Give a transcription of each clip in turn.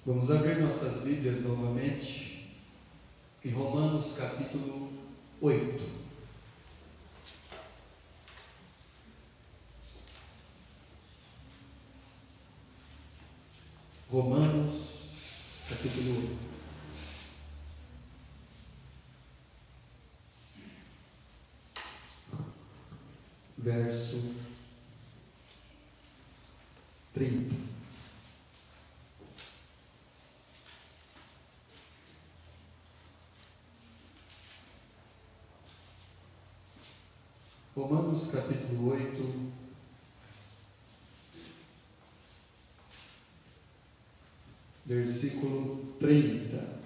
Vamos abrir nossas Bíblias novamente em Romanos capítulo 8. Romanos capítulo 8. Verso 30. Romanos capítulo 8, versículo 30.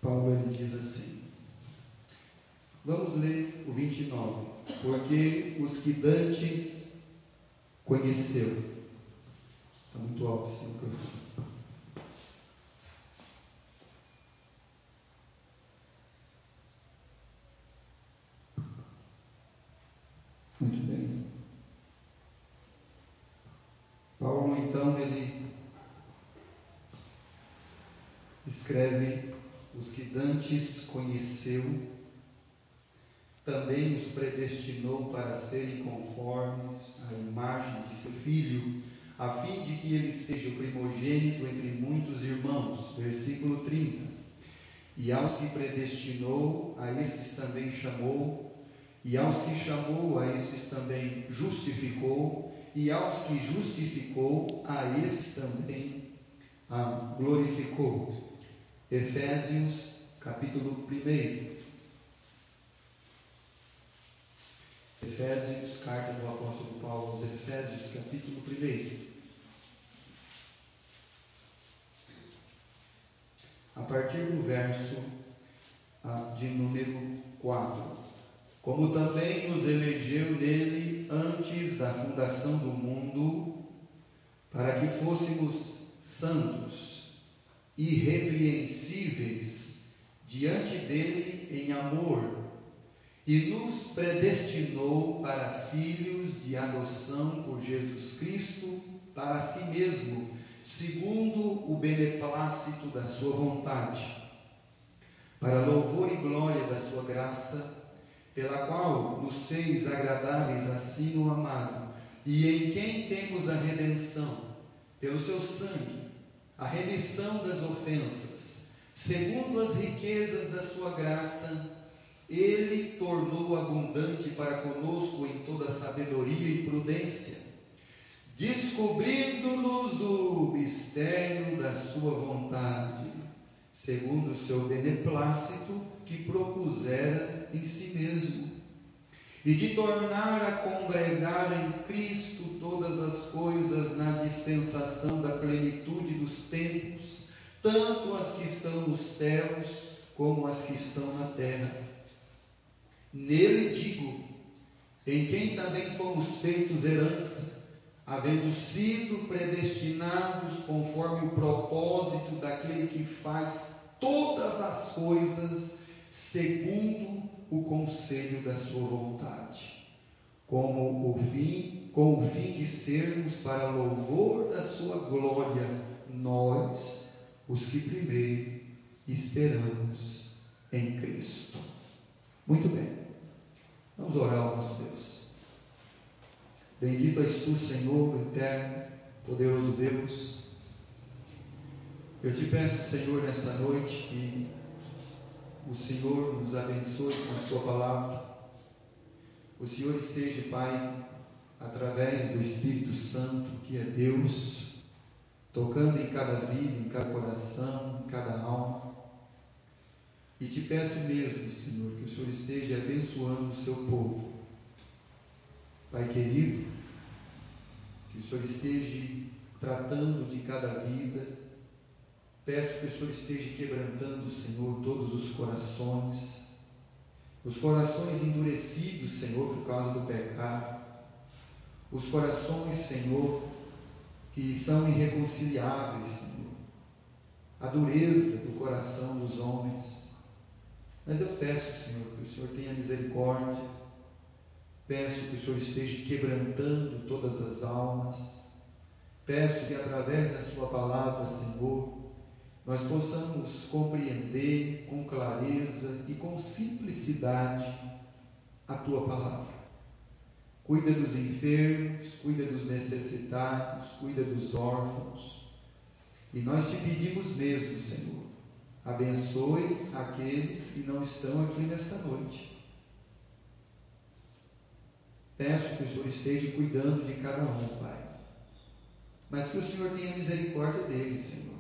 Paulo ele diz assim, vamos ler o 29. Porque os que dantes conheceu. Está muito alto esse microfone. Muito bem. Paulo então ele escreve: os que dantes conheceu, também os predestinou para serem conformes à imagem de seu Filho, a fim de que ele seja o primogênito entre muitos irmãos. Versículo 30. E aos que predestinou, a esses também chamou, e aos que chamou, a esses também justificou, e aos que justificou, a esses também glorificou. Efésios capítulo 1. Efésios, carta do apóstolo Paulo aos Efésios, capítulo 1. A partir do verso de número 4. Como também nos elegeu nele antes da fundação do mundo, para que fôssemos santos, irrepreensíveis diante dele em amor, e nos predestinou para filhos de adoção por Jesus Cristo, para si mesmo, segundo o beneplácito da sua vontade, para louvor e glória da sua graça, pela qual nos fez agradáveis assim no amado, e em quem temos a redenção, pelo seu sangue, a remissão das ofensas, segundo as riquezas da sua graça, ele tornou abundante para conosco em toda sabedoria e prudência, descobrindo-nos o mistério da sua vontade, segundo o seu beneplácito que propusera em si mesmo, e de tornar a congregar em Cristo todas as coisas na dispensação da plenitude dos tempos, tanto as que estão nos céus como as que estão na terra. Nele digo, em quem também fomos feitos herança, havendo sido predestinados conforme o propósito daquele que faz todas as coisas segundo o conselho da sua vontade, com o fim de sermos para louvor da sua glória, nós, os que primeiro esperamos em Cristo. Muito bem, vamos orar ao nosso Deus. Bendito és tu, Senhor, eterno, poderoso Deus. Eu te peço, Senhor, nesta noite, que o Senhor nos abençoe com a sua palavra. O Senhor esteja, Pai, através do Espírito Santo, que é Deus, tocando em cada vida, em cada coração, em cada alma. E te peço mesmo, Senhor, que o Senhor esteja abençoando o seu povo. Pai querido, que o Senhor esteja tratando de cada vida. Peço que o Senhor esteja quebrantando, Senhor, todos os corações endurecidos, Senhor, por causa do pecado, os corações, Senhor, que são irreconciliáveis, Senhor, a dureza do coração dos homens. Mas eu peço, Senhor, que o Senhor tenha misericórdia, Peço que o Senhor esteja quebrantando todas as almas. Peço que através da sua palavra, Senhor, nós possamos compreender com clareza e com simplicidade a tua palavra. Cuida dos enfermos, cuida dos necessitados, cuida dos órfãos. E nós te pedimos mesmo, Senhor, abençoe aqueles que não estão aqui nesta noite. Peço que o Senhor esteja cuidando de cada um, Pai. Mas que o Senhor tenha misericórdia deles, Senhor,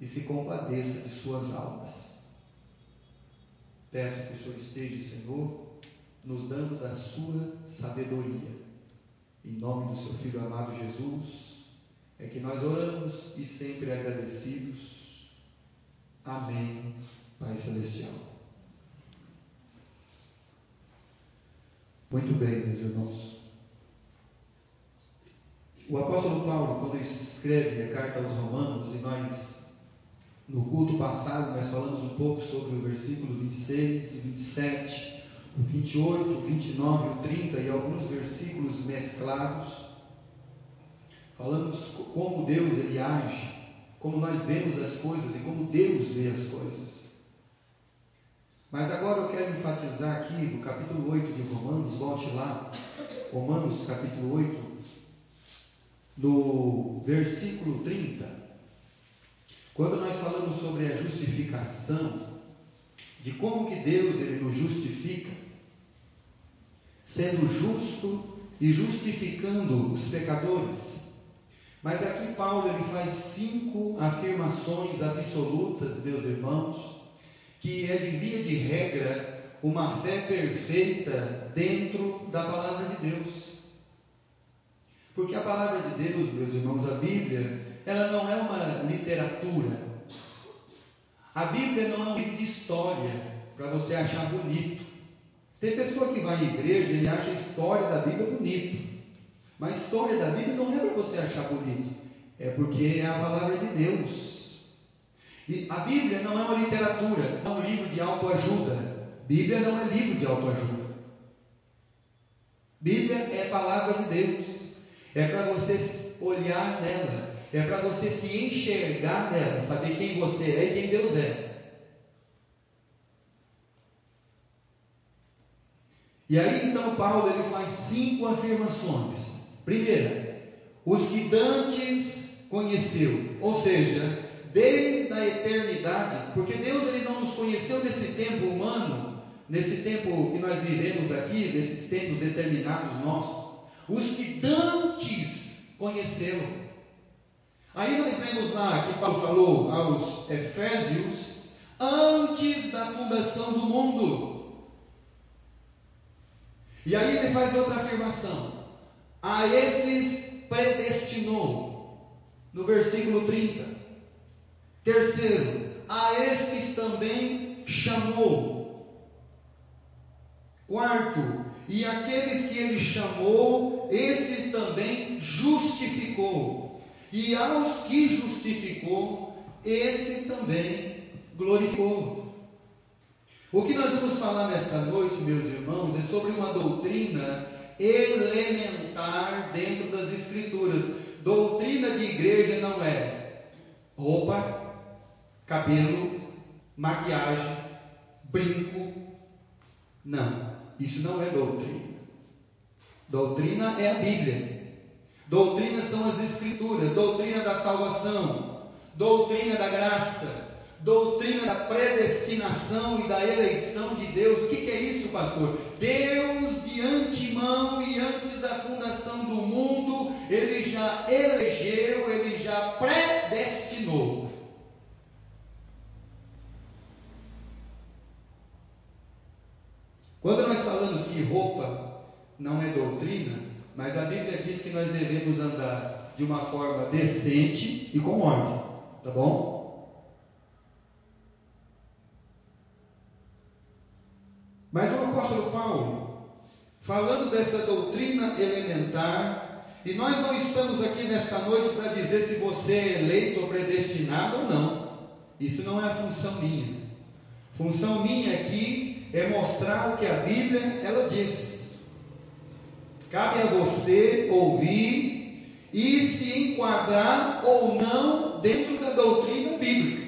e se compadeça de suas almas. Peço que o Senhor esteja, Senhor, nos dando da sua sabedoria. Em nome do seu Filho amado Jesus, é que nós oramos e sempre agradecidos. Amém, Pai Celestial. Muito bem, meus irmãos. O apóstolo Paulo, quando ele escreve a carta aos Romanos, e nós, no culto passado, nós falamos um pouco sobre o versículo 26 e 27, o 28, o 29 e o 30 e alguns versículos mesclados. Falamos como Deus ele age, como nós vemos as coisas e como Deus vê as coisas. Mas agora eu quero enfatizar aqui no capítulo 8 de Romanos, volte lá, Romanos capítulo 8, no versículo 30, quando nós falamos sobre a justificação, de como que Deus ele nos justifica, sendo justo e justificando os pecadores. Mas aqui Paulo ele faz 5 afirmações absolutas, meus irmãos, que é de via de regra uma fé perfeita dentro da palavra de Deus. Porque a palavra de Deus, meus irmãos, a Bíblia, ela não é uma literatura. A Bíblia não é um livro de história para você achar bonito. Tem pessoa que vai à igreja e acha a história da Bíblia bonito. Mas a história da Bíblia não é para você achar bonito. É porque é a palavra de Deus. E a Bíblia não é uma literatura, não é um livro de autoajuda. Bíblia não é livro de autoajuda. Bíblia é a palavra de Deus. É para você olhar nela, é para você se enxergar nela, saber quem você é e quem Deus é. E aí então Paulo ele faz 5 afirmações. Primeira, os que dantes conheceu, ou seja, desde a eternidade, porque Deus ele não nos conheceu nesse tempo humano, nesse tempo que nós vivemos aqui, nesses tempos determinados nossos. Os que dantes conheceu. Aí nós vemos lá que Paulo falou aos Efésios, antes da fundação do mundo. E aí ele faz outra afirmação, a esses predestinou, no versículo 30. Terceiro, a estes também chamou. Quarto, e aqueles que ele chamou, esses também justificou. E aos que justificou, esse também glorificou. O que nós vamos falar nesta noite, meus irmãos, é sobre uma doutrina elementar dentro das Escrituras. Doutrina de igreja não é roupa, cabelo, maquiagem, brinco. Não. Isso não é doutrina. Doutrina é a Bíblia. Doutrina são as Escrituras. Doutrina da salvação, doutrina da graça, doutrina da predestinação e da eleição de Deus. O que é isso, pastor? Deus de antemão e antes da fundação do mundo, Ele já elegeu, Ele já predestinou. Quando nós falamos que roupa não é doutrina, mas a Bíblia diz que nós devemos andar de uma forma decente e com ordem, tá bom? Mas o apóstolo Paulo, falando dessa doutrina elementar, e nós não estamos aqui nesta noite para dizer se você é eleito ou predestinado ou não. Isso não é a função minha. Função minha aqui é mostrar o que a Bíblia ela diz. Cabe a você ouvir e se enquadrar ou não dentro da doutrina bíblica.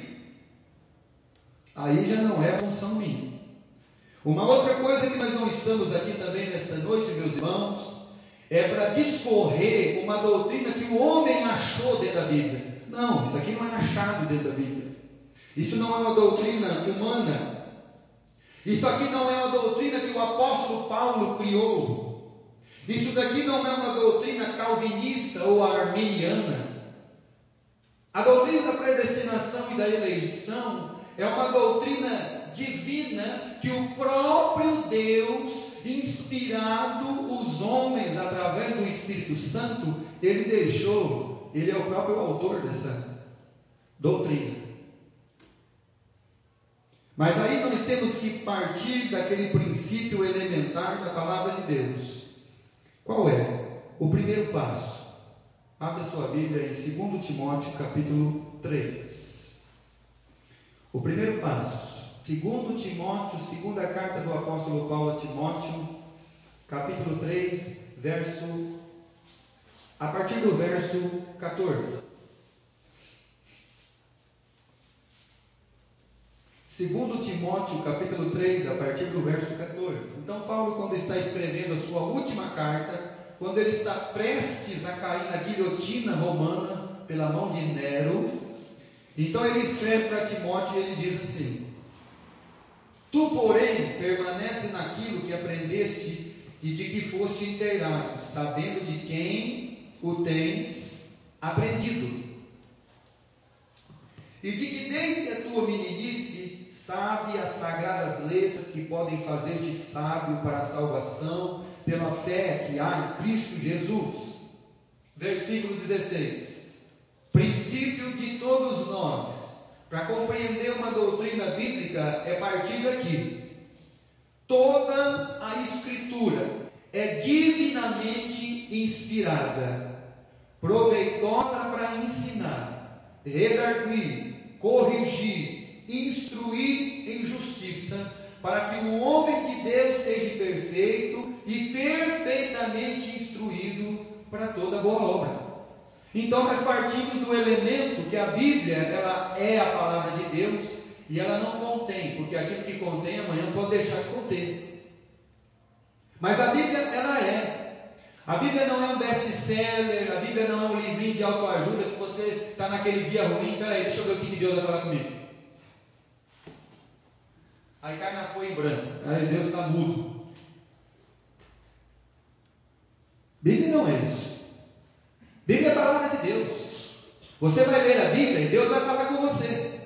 Aí já não é função minha. Uma outra coisa que nós não estamos aqui também nesta noite, meus irmãos, é para discorrer uma doutrina que o homem achou dentro da Bíblia. Não, isso aqui não é achado dentro da Bíblia. Isso não é uma doutrina humana. Isso aqui não é uma doutrina que o apóstolo Paulo criou. Isso daqui não é uma doutrina calvinista ou arminiana. A doutrina da predestinação e da eleição é uma doutrina divina que o próprio Deus, inspirado os homens através do Espírito Santo, ele deixou, ele é o próprio autor dessa doutrina. Mas aí nós temos que partir daquele princípio elementar da palavra de Deus. Qual é? O primeiro passo. Abra sua Bíblia em 2 Timóteo capítulo 3. O primeiro passo. 2 Timóteo, segunda carta do apóstolo Paulo a Timóteo, capítulo 3, a partir do verso 14. 2 Timóteo, capítulo 3, a partir do verso 14. Então Paulo, quando está escrevendo a sua última carta, quando ele está prestes a cair na guilhotina romana pela mão de Nero, então ele escreve para Timóteo e ele diz assim: Tu, porém, permanece naquilo que aprendeste e de que foste inteirado, sabendo de quem o tens aprendido, e de que desde a tua meninice sabe as sagradas letras que podem fazer-te sábio para a salvação pela fé que há em Cristo Jesus. Versículo 16. Princípio de todos nós. Para compreender uma doutrina bíblica é partir daqui. Toda a Escritura é divinamente inspirada, proveitosa para ensinar, redarguir, corrigir, instruir em justiça, para que o homem de Deus seja perfeito e perfeitamente instruído para toda boa obra. Então nós partimos do elemento que a Bíblia, ela é a palavra de Deus e ela não contém, porque aquilo que contém amanhã pode deixar de conter. Mas a Bíblia, ela é. A Bíblia não é um best-seller, a Bíblia não é um livrinho de autoajuda que você está naquele dia ruim, peraí, deixa eu ver o que Deus vai falar comigo. Aí cai na folha em branco, aí Deus está mudo. Bíblia não é isso. Bíblia é a palavra de Deus. Você vai ler a Bíblia e Deus vai falar com você.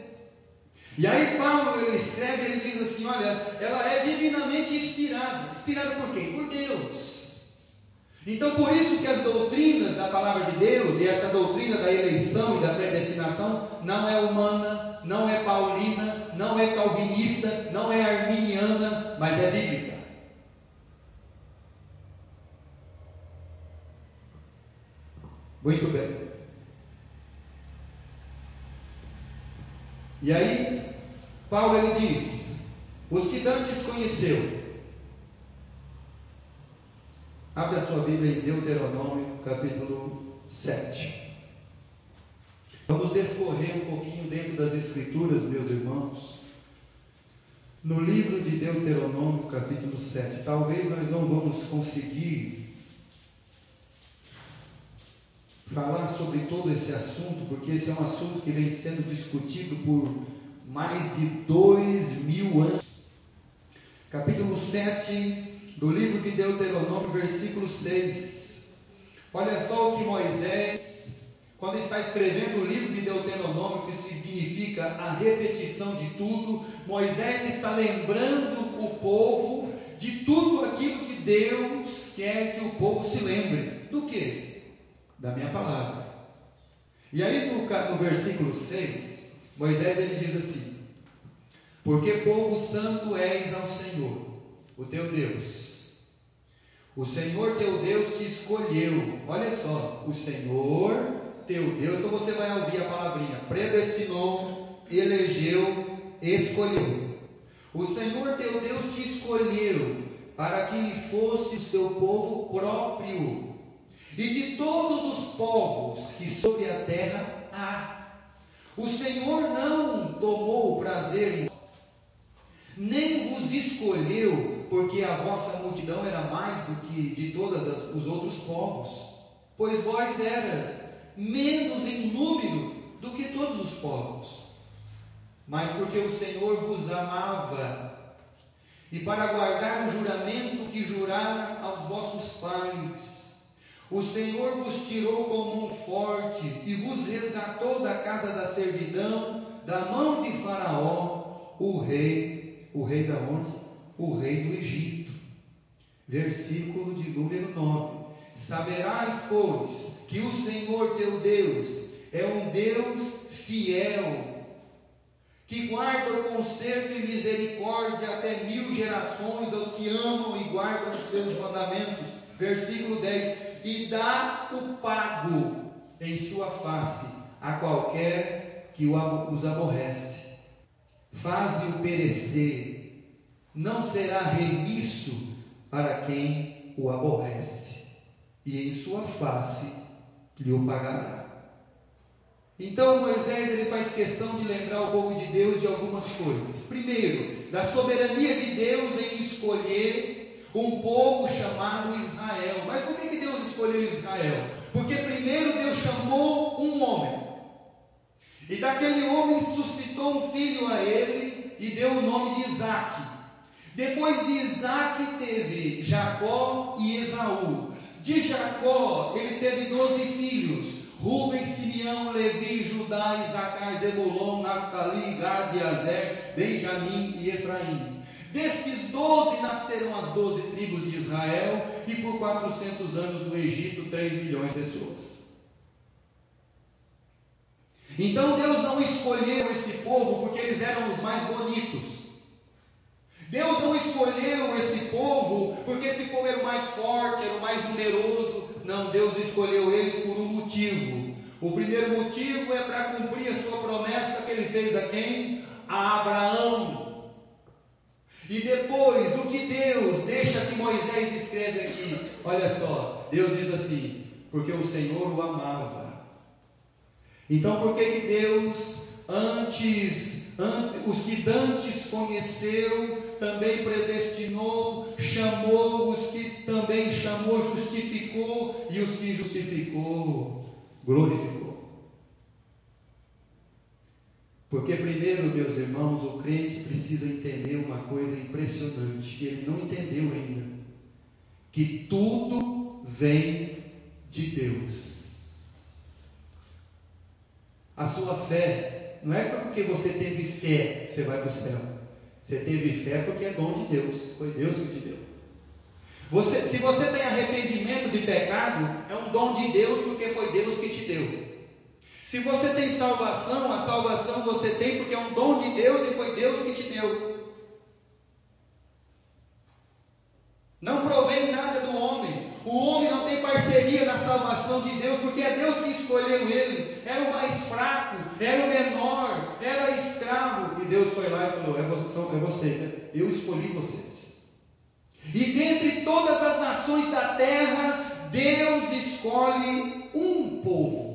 E aí Paulo, ele escreve, ele diz assim, olha, ela é divinamente inspirada. Inspirada por quem? Por Deus. Então por isso que as doutrinas da palavra de Deus, e essa doutrina da eleição e da predestinação, não é humana, não é paulina, não é calvinista, não é arminiana, mas é bíblica. Muito bem. E aí, Paulo ele diz: os que dantes conheceu. Abre a sua Bíblia em Deuteronômio, capítulo 7. Vamos descorrer um pouquinho dentro das Escrituras, meus irmãos. No livro de Deuteronômio, capítulo 7. Talvez nós não vamos conseguir falar sobre todo esse assunto, porque esse é um assunto que vem sendo discutido por mais de 2000 anos. Capítulo 7 do livro de Deuteronômio, versículo 6. Olha só o que Moisés, quando está escrevendo o livro de Deuteronômio, que significa a repetição de tudo, Moisés está lembrando o povo de tudo aquilo que Deus quer que o povo se lembre. Do quê? Da minha palavra. E aí no versículo 6, Moisés ele diz assim: porque povo santo és ao Senhor, o teu Deus. O Senhor teu Deus te escolheu. Olha só, o Senhor teu Deus. Então você vai ouvir a palavrinha: predestinou, elegeu, escolheu. O Senhor teu Deus te escolheu para que lhe fosse o seu povo próprio, e de todos os povos que sobre a terra há. O Senhor não tomou prazer em vós, nem vos escolheu, porque a vossa multidão era mais do que de todos os outros povos, pois vós eras menos em número do que todos os povos, mas porque o Senhor vos amava, e para guardar o juramento que jurara aos vossos pais, o Senhor vos tirou com mão forte e vos resgatou da casa da servidão, da mão de Faraó, o rei da onde? O rei do Egito. Versículo de número 9. Saberás, pois, que o Senhor teu Deus é um Deus fiel, que guarda o conserto e misericórdia até 1000 gerações aos que amam e guardam os seus mandamentos. Versículo 10. E dá o pago em sua face a qualquer que os aborrece. Faze-o perecer, não será remisso para quem o aborrece, e em sua face lhe o pagará. Então Moisés ele faz questão de lembrar o povo de Deus de algumas coisas. Primeiro, da soberania de Deus em escolher um povo chamado Israel. Mas por que Deus escolheu Israel? Porque primeiro Deus chamou um homem, e daquele homem suscitou um filho a ele e deu o nome de Isaque. Depois de Isaque teve Jacó e Esaú. De Jacó ele teve 12 filhos: Rubem, Simeão, Levi, Judá, Isacar, Zebulon, Naftali, Gad, Azer, Benjamim e Efraim. Destes 12 nasceram as 12 tribos de Israel, e por 400 anos no Egito 3 milhões de pessoas. Então Deus não escolheu esse povo porque eles eram os mais bonitos. Deus não escolheu esse povo porque esse povo era o mais forte, era o mais numeroso. Não, Deus escolheu eles por um motivo. O primeiro motivo é para cumprir a sua promessa que ele fez a quem? A Abraão. E depois, o que Deus deixa que Moisés escreve aqui? Olha só, Deus diz assim: porque o Senhor o amava. Então por que Deus os que dantes conheceu, também predestinou, chamou, os que também chamou, justificou, e os que justificou, glorificou? Porque primeiro, meus irmãos, o crente precisa entender uma coisa impressionante, que ele não entendeu ainda, que tudo vem de Deus. A sua fé não é porque você teve fé que você vai para o céu. Você teve fé porque é dom de Deus. Foi Deus que te deu. Se você tem arrependimento de pecado, é um dom de Deus porque foi Deus que te deu. Se você tem salvação, a salvação você tem porque é um dom de Deus e foi Deus que te deu. Não provém nada do homem. O homem não tem parceria na salvação de Deus, porque é Deus que escolheu ele. Era o mais fraco, era o menor, era escravo. E Deus foi lá e falou: é você, eu escolhi vocês. E dentre todas as nações da terra, Deus escolhe um povo.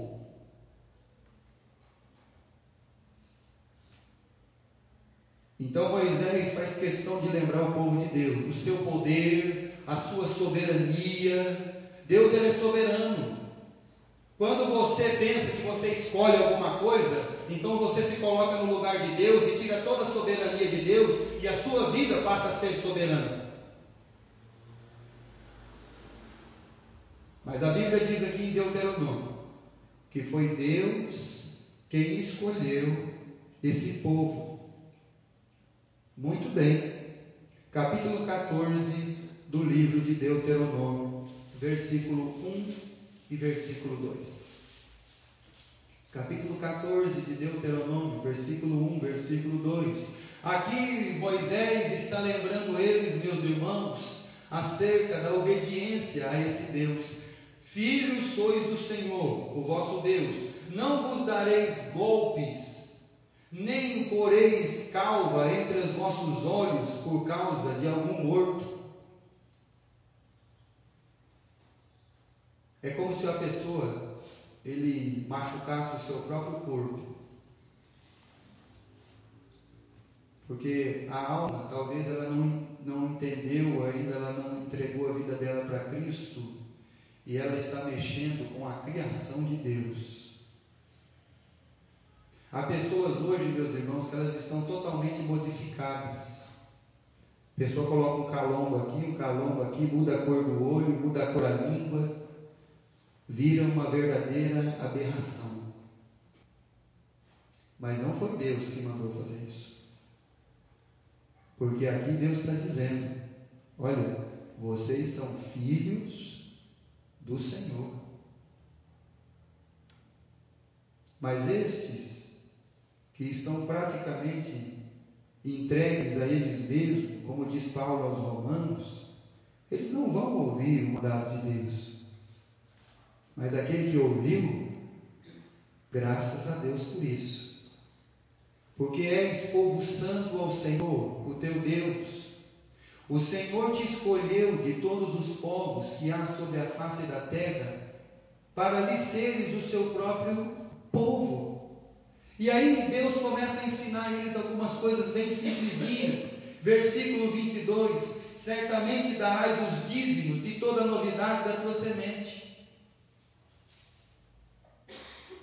Então Moisés faz questão de lembrar o povo de Deus, o seu poder, a sua soberania. Deus ele é soberano. Quando você pensa que você escolhe alguma coisa, então você se coloca no lugar de Deus e tira toda a soberania de Deus, e a sua vida passa a ser soberana. Mas a Bíblia diz aqui em Deuteronômio que foi Deus quem escolheu esse povo. Muito bem. Capítulo 14 do livro de Deuteronômio, versículo 1 e versículo 2. Capítulo 14 de Deuteronômio, versículo 1, versículo 2. Aqui Moisés está lembrando eles, meus irmãos, acerca da obediência a esse Deus. Filhos sois do Senhor, o vosso Deus. Não vos dareis golpes, nem poreis calva entre os vossos olhos por causa de algum morto. É como se a pessoa, ele machucasse o seu próprio corpo. Porque a alma, talvez ela não entendeu ainda, ela não entregou a vida dela para Cristo, e ela está mexendo com a criação de Deus. Há pessoas hoje, meus irmãos, que elas estão totalmente modificadas. A pessoa coloca um calombo aqui, muda a cor do olho, muda a cor da língua, vira uma verdadeira aberração. Mas não foi Deus que mandou fazer isso. Porque aqui Deus está dizendo: olha, vocês são filhos do Senhor. Mas estes que estão praticamente entregues a eles mesmos, como diz Paulo aos Romanos, eles não vão ouvir o mandado de Deus. Mas aquele que ouviu, graças a Deus por isso. Porque és povo santo ao Senhor, o teu Deus. O Senhor te escolheu de todos os povos que há sobre a face da terra, para lhe seres o seu próprio povo. E aí Deus começa a ensinar a eles algumas coisas bem simplesinhas. Versículo 22, certamente darás os dízimos de toda a novidade da tua semente.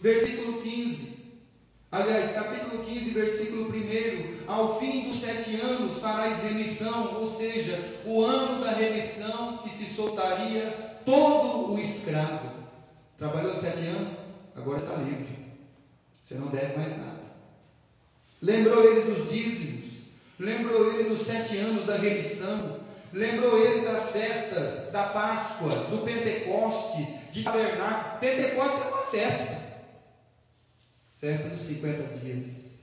Versículo 15, aliás, capítulo 15, versículo 1, ao fim dos 7 anos farás remissão, ou seja, o ano da remissão que se soltaria todo o escravo. Trabalhou 7 anos, agora está livre, você não deve mais nada. Lembrou ele dos dízimos, lembrou ele dos 7 anos da remissão, lembrou ele das festas, da Páscoa, do Pentecoste, de Tabernáculo. Pentecoste é uma festa. Festa dos 50 dias.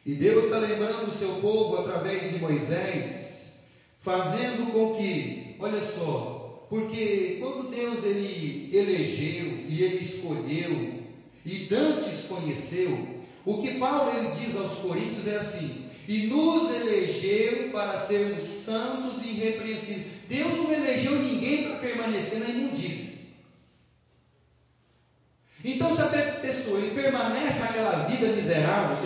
E Deus está lembrando o seu povo através de Moisés, fazendo com que, olha só, porque quando Deus ele elegeu e ele escolheu e dantes conheceu, o que Paulo ele diz aos Coríntios é assim: e nos elegeu para sermos santos e irrepreensíveis. Deus não elegeu ninguém para permanecer na imundícia. Então, se a pessoa ele permanece naquela vida miserável,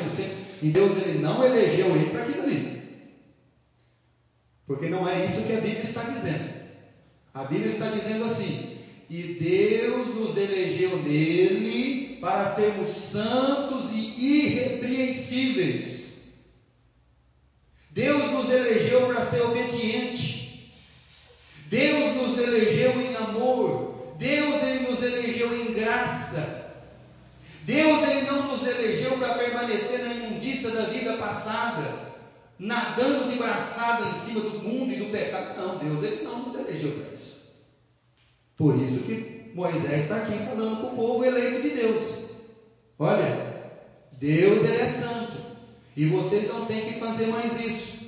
e Deus ele não elegeu ele para aquilo ali, porque não é isso que a Bíblia está dizendo. A Bíblia está dizendo assim: e Deus nos elegeu nele para sermos santos e irrepreensíveis. Deus nos elegeu para ser obediente. Deus nos elegeu em amor. Deus ele nos elegeu em graça. Deus ele não nos elegeu para permanecer na imundícia da vida passada, nadando de braçada em cima do mundo e do pecado. Não, Deus ele não nos elegeu para isso. Por isso que Moisés está aqui falando com o povo eleito de Deus: olha, Deus ele é santo, e vocês não têm que fazer mais isso.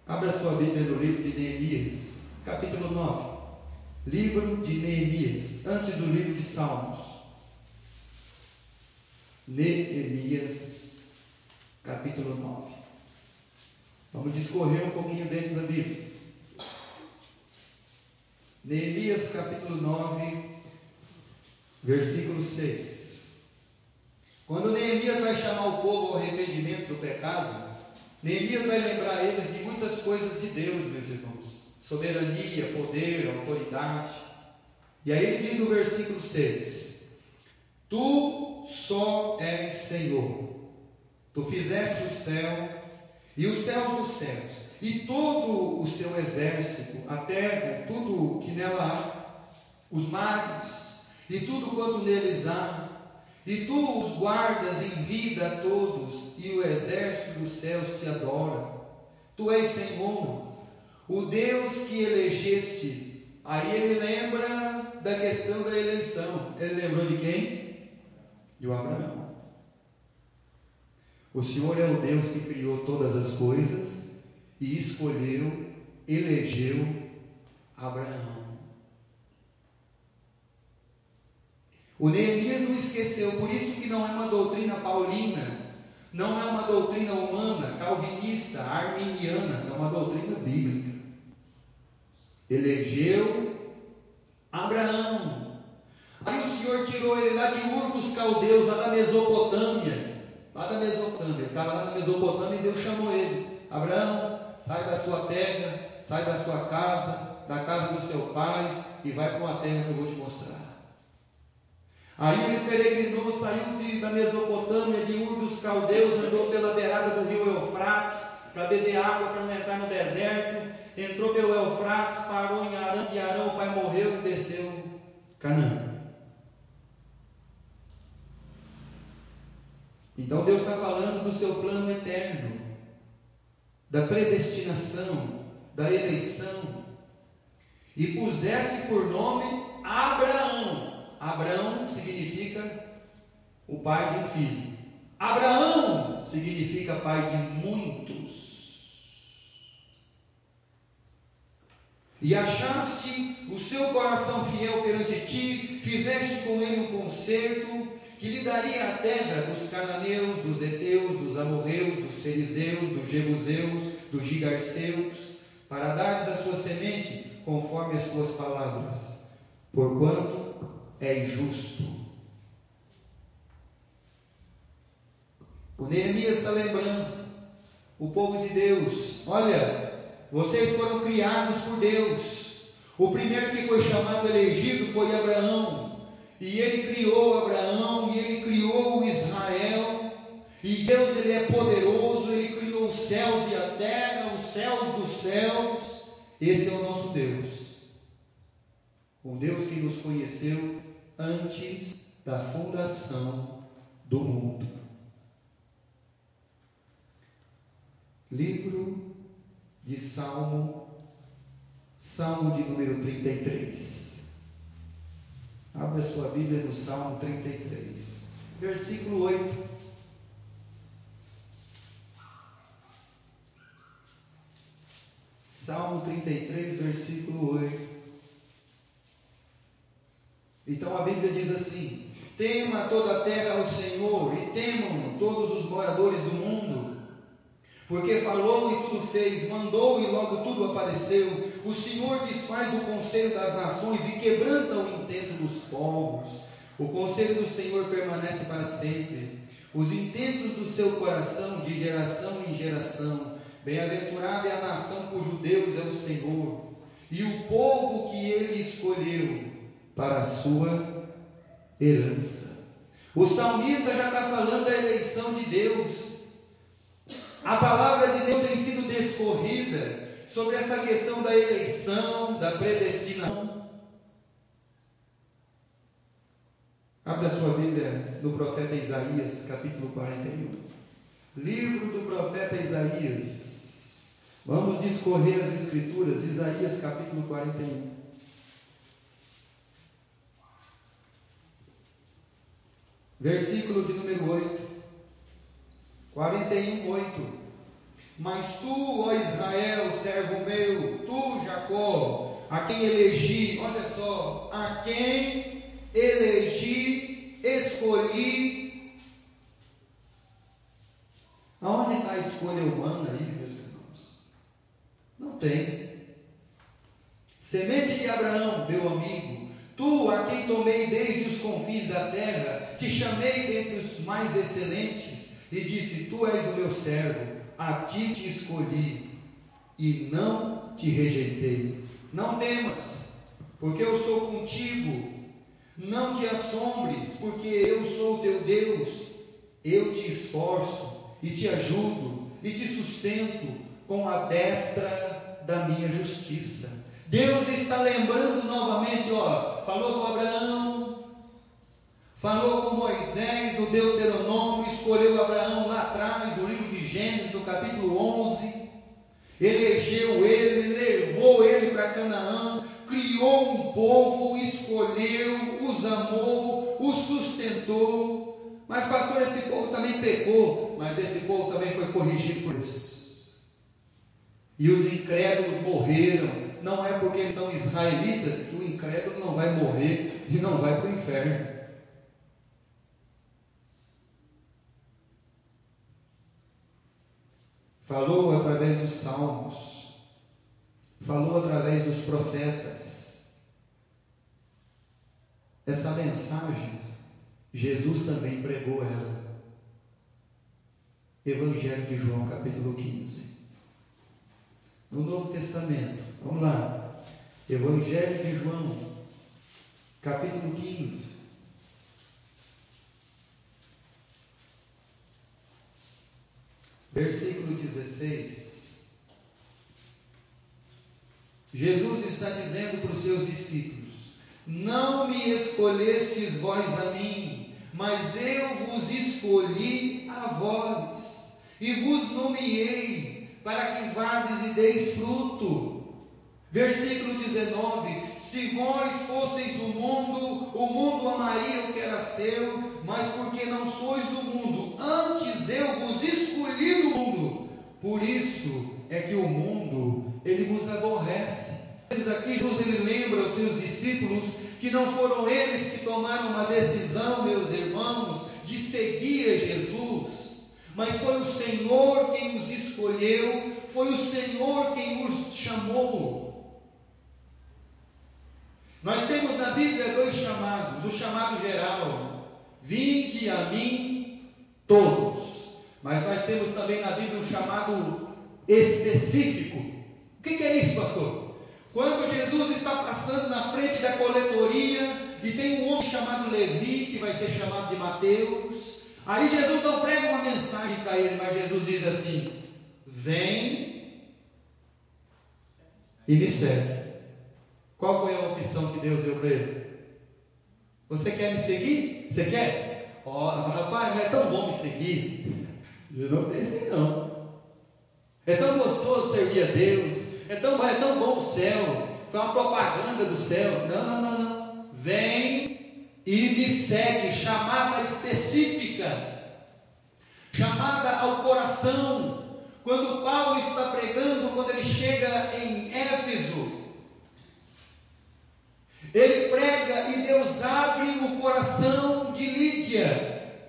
Abra sua Bíblia no livro de Neemias, capítulo 9. Livro de Neemias, antes do livro de Salmos. Neemias, capítulo 9. Vamos discorrer um pouquinho dentro da Bíblia. Neemias, capítulo 9, versículo 6. Quando Neemias vai chamar o povo ao arrependimento do pecado, Neemias vai lembrar eles de muitas coisas de Deus, meus irmãos: soberania, poder, autoridade. E aí ele diz no versículo 6: tu só és Senhor, tu fizeste o céu e os céus dos céus, e todo o seu exército, a terra, tudo que nela há, os mares, e tudo quanto neles há, e tu os guardas em vida a todos, e o exército dos céus te adora. Tu és Senhor, o Deus que elegeste. Aí ele lembra da questão da eleição. Ele lembrou de quem? De Abraão. O Senhor é o Deus que criou todas as coisas e escolheu, elegeu Abraão. O Neemias não esqueceu, por isso que não é uma doutrina paulina, Não é uma doutrina humana, calvinista, arminiana, é uma doutrina bíblica. Elegeu Abraão. Aí o Senhor tirou ele lá de Ur dos Caldeus, lá da Mesopotâmia. Ele estava lá na Mesopotâmia e Deus chamou ele. Abraão, sai da sua terra, sai da sua casa, da casa do seu pai, e vai para uma terra que eu vou te mostrar. Aí ele peregrinou, saiu da Mesopotâmia, de Ur dos Caldeus, andou pela beirada do rio Eufrates, para beber água, para não entrar no deserto, entrou pelo Eufrates, parou em Arã, de Arã o pai morreu e desceu Canaã. Então Deus está falando do seu plano eterno, da predestinação, da eleição, e puseste por nome Abraão. Abraão significa o pai de um filho. Abraão significa pai de muitos. E achaste o seu coração fiel perante ti, fizeste com ele um concerto, que lhe daria a terra dos cananeus, dos heteus, dos amorreus, dos fariseus, dos jebuseus, dos gigarceus, para dar-lhes a sua semente, conforme as tuas palavras, porquanto é justo. O Neemias está lembrando o povo de Deus: olha, vocês foram criados por Deus. O primeiro que foi chamado elegido foi Abraão, e ele criou Abraão, e ele criou Israel, e Deus, ele é poderoso, ele criou os céus e a terra, os céus dos céus. Esse é o nosso Deus, o Deus que nos conheceu antes da fundação do mundo. Livro de Salmo de número 33. Abra sua Bíblia no Salmo 33, versículo 8. Salmo 33, versículo 8. Então a Bíblia diz assim: tema toda a terra ao Senhor, e temam todos os moradores do mundo, porque falou e tudo fez, mandou e logo tudo apareceu. O Senhor desfaz o conselho das nações e quebranta o intento dos povos. O conselho do Senhor permanece para sempre, os intentos do seu coração de geração em geração. Bem-aventurada é a nação cujo Deus é o Senhor, e o povo que ele escolheu para a sua herança. O salmista já está falando da eleição de Deus. A palavra de Deus tem sido discorrida sobre essa questão da eleição, da predestinação. Abra sua Bíblia no profeta Isaías, capítulo 41. Livro do profeta Isaías. Vamos discorrer as Escrituras, Isaías, capítulo 41. Versículo de número 8. 41, 8. Mas tu, ó Israel, servo meu, tu, Jacó, a quem elegi, olha só, a quem elegi, escolhi. Aonde está a escolha humana aí, meus irmãos? Não tem. Semente de Abraão, meu amigo, tu, a quem tomei desde os confins da terra, te chamei dentre os mais excelentes, e disse: tu és o meu servo, a ti te escolhi, e não te rejeitei. Não temas, porque eu sou contigo. Não te assombres, porque eu sou o teu Deus. Eu te esforço, e te ajudo, e te sustento com a destra da minha justiça. Deus está lembrando novamente, falou com Abraão, falou com Moisés no Deuteronômio, escolheu Abraão lá atrás, no livro de Gênesis, no capítulo 11, elegeu ele, levou ele para Canaã, criou um povo, escolheu, os amou, os sustentou. Mas pastor, esse povo também pecou, mas esse povo também foi corrigido por Deus. E os incrédulos morreram. Não é porque eles são israelitas que o incrédulo não vai morrer e não vai para o inferno. falou através dos salmos, falou através dos profetas. Essa mensagem, Jesus também pregou ela. Evangelho de João, capítulo 15. No Novo Testamento, vamos lá. Evangelho de João, capítulo 15. Versículo 16. Jesus está dizendo para os seus discípulos: não me escolhestes vós a mim, mas eu vos escolhi a vós, e vos nomeei, para que vades e deis fruto. Versículo 19: se vós fosseis do mundo, o mundo amaria o que era seu, mas porque não sois do mundo, antes eu vos escolhi do mundo, por isso é que o mundo, ele vos aborrece. Aqui Jesus ele lembra aos seus discípulos que não foram eles que tomaram uma decisão, meus irmãos, de seguir a Jesus, mas foi o Senhor quem os escolheu, foi o Senhor quem os chamou. Nós temos na Bíblia dois chamados: o chamado geral, vinde a mim todos, mas nós temos também na Bíblia um chamado específico. O que é isso, pastor? Quando Jesus está passando na frente da coletoria e tem um homem chamado Levi, que vai ser chamado de Mateus, aí Jesus não prega uma mensagem para ele, mas Jesus diz assim: vem e me segue. Qual foi a opção que Deus deu para ele? Você quer me seguir? Você quer? Rapaz, não é tão bom me seguir. Eu não pensei não. É tão gostoso servir a Deus. É tão bom o céu. Foi uma propaganda do céu. Não. Vem e me segue. Chamada específica. Chamada ao coração. Quando Paulo está pregando, quando ele chega em Éfeso, ele prega e Deus abre o coração de Lídia.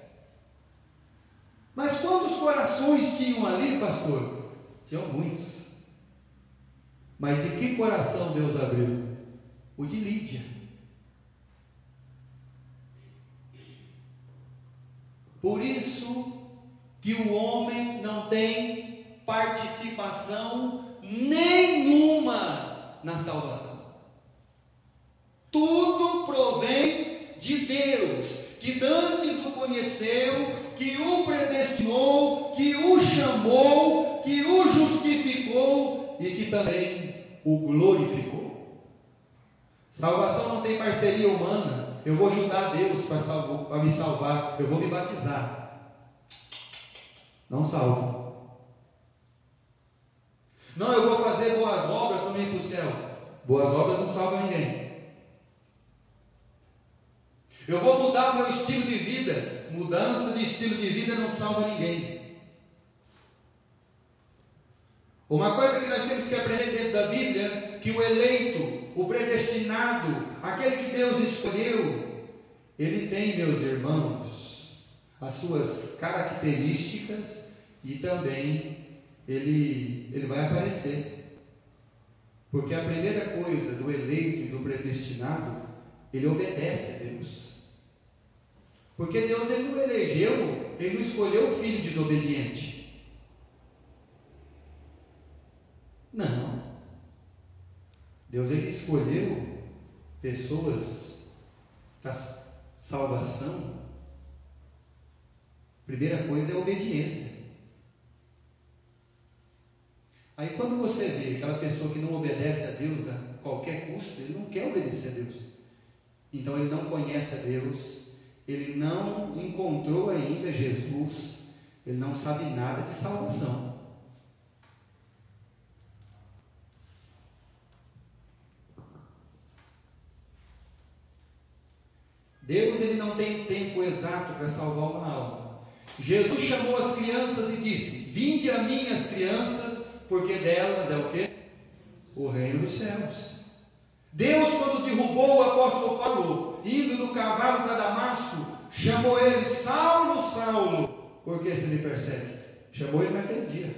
Mas quantos corações tinham ali, pastor? Tinham muitos. Mas em que coração Deus abriu? O de Lídia. Por isso que o homem não tem participação nenhuma na salvação. Tudo provém de Deus, que dantes o conheceu, que o predestinou, que o chamou, que o justificou e que também o glorificou. Salvação não tem parceria humana. Eu vou ajudar Deus para me salvar, eu vou me batizar. Não salva. Não, eu vou fazer boas obras para ir para o céu. Boas obras não salvam ninguém. Eu vou mudar o meu estilo de vida. Mudança de estilo de vida não salva ninguém. Uma coisa que nós temos que aprender dentro da Bíblia, que o eleito, o predestinado, aquele que Deus escolheu, ele tem, meus irmãos, as suas características e também ele vai aparecer. Porque a primeira coisa do eleito e do predestinado, ele obedece a Deus. Porque Deus ele não elegeu, ele não escolheu o filho desobediente. Não. Deus ele escolheu pessoas para salvação. Primeira coisa é a obediência. Aí quando você vê aquela pessoa que não obedece a Deus a qualquer custo, ele não quer obedecer a Deus. Então ele não conhece a Deus, ele não encontrou ainda Jesus, ele não sabe nada de salvação. Deus ele não tem tempo exato para salvar uma alma. Jesus chamou as crianças e disse: vinde a mim as crianças, porque delas é o quê? O reino dos céus. Deus, quando derrubou o apóstolo Paulo, indo do cavalo para Damasco, chamou ele: Saulo, Saulo, por que você me persegue? Chamou ele naquele dia.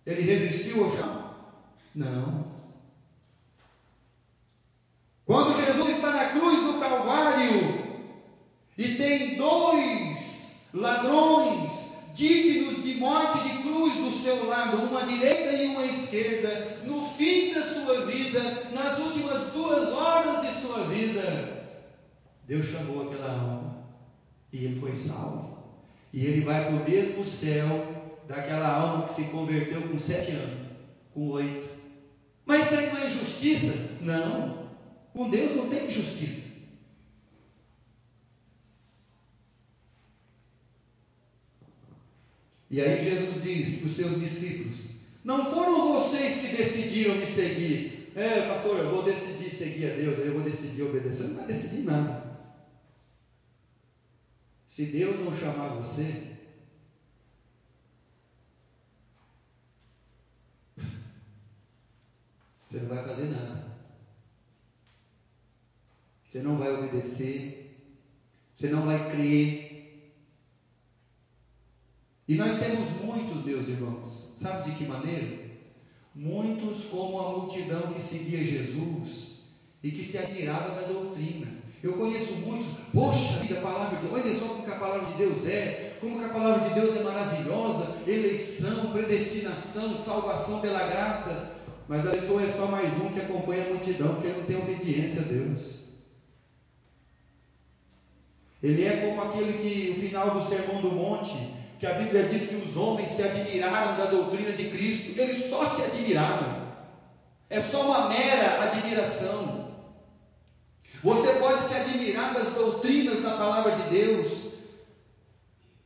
Ele resistiu ao chamado? Não. Quando Jesus está na cruz do Calvário e tem dois ladrões dignos de morte de cruz do seu lado, uma à direita e uma à esquerda, no fim da sua vida, nas últimas 2 horas de sua vida, Deus chamou aquela alma e ele foi salvo. E ele vai para o mesmo céu daquela alma que se converteu com 7 anos, com 8. Mas isso aí não é injustiça? Não. Com Deus não tem injustiça. E aí Jesus diz para os seus discípulos: não foram vocês que decidiram me seguir. Pastor, eu vou decidir seguir a Deus, eu vou decidir obedecer. Não vai decidir nada. Se Deus não chamar você, você não vai fazer nada. Você não vai obedecer. Você não vai crer. E nós temos muitos, meus irmãos, sabe de que maneira? Muitos como a multidão que seguia Jesus e que se admirava da doutrina. Eu conheço muitos, poxa vida, a palavra de Deus, olha só como que a palavra de Deus é, como que a palavra de Deus é maravilhosa, eleição, predestinação, salvação pela graça, mas a pessoa é só mais um que acompanha a multidão, porque ele não tem obediência a Deus. Ele é como aquele que, no final do Sermão do Monte, que a Bíblia diz que os homens se admiraram da doutrina de Cristo, eles só se admiraram, é só uma mera admiração. Você pode se admirar das doutrinas da palavra de Deus,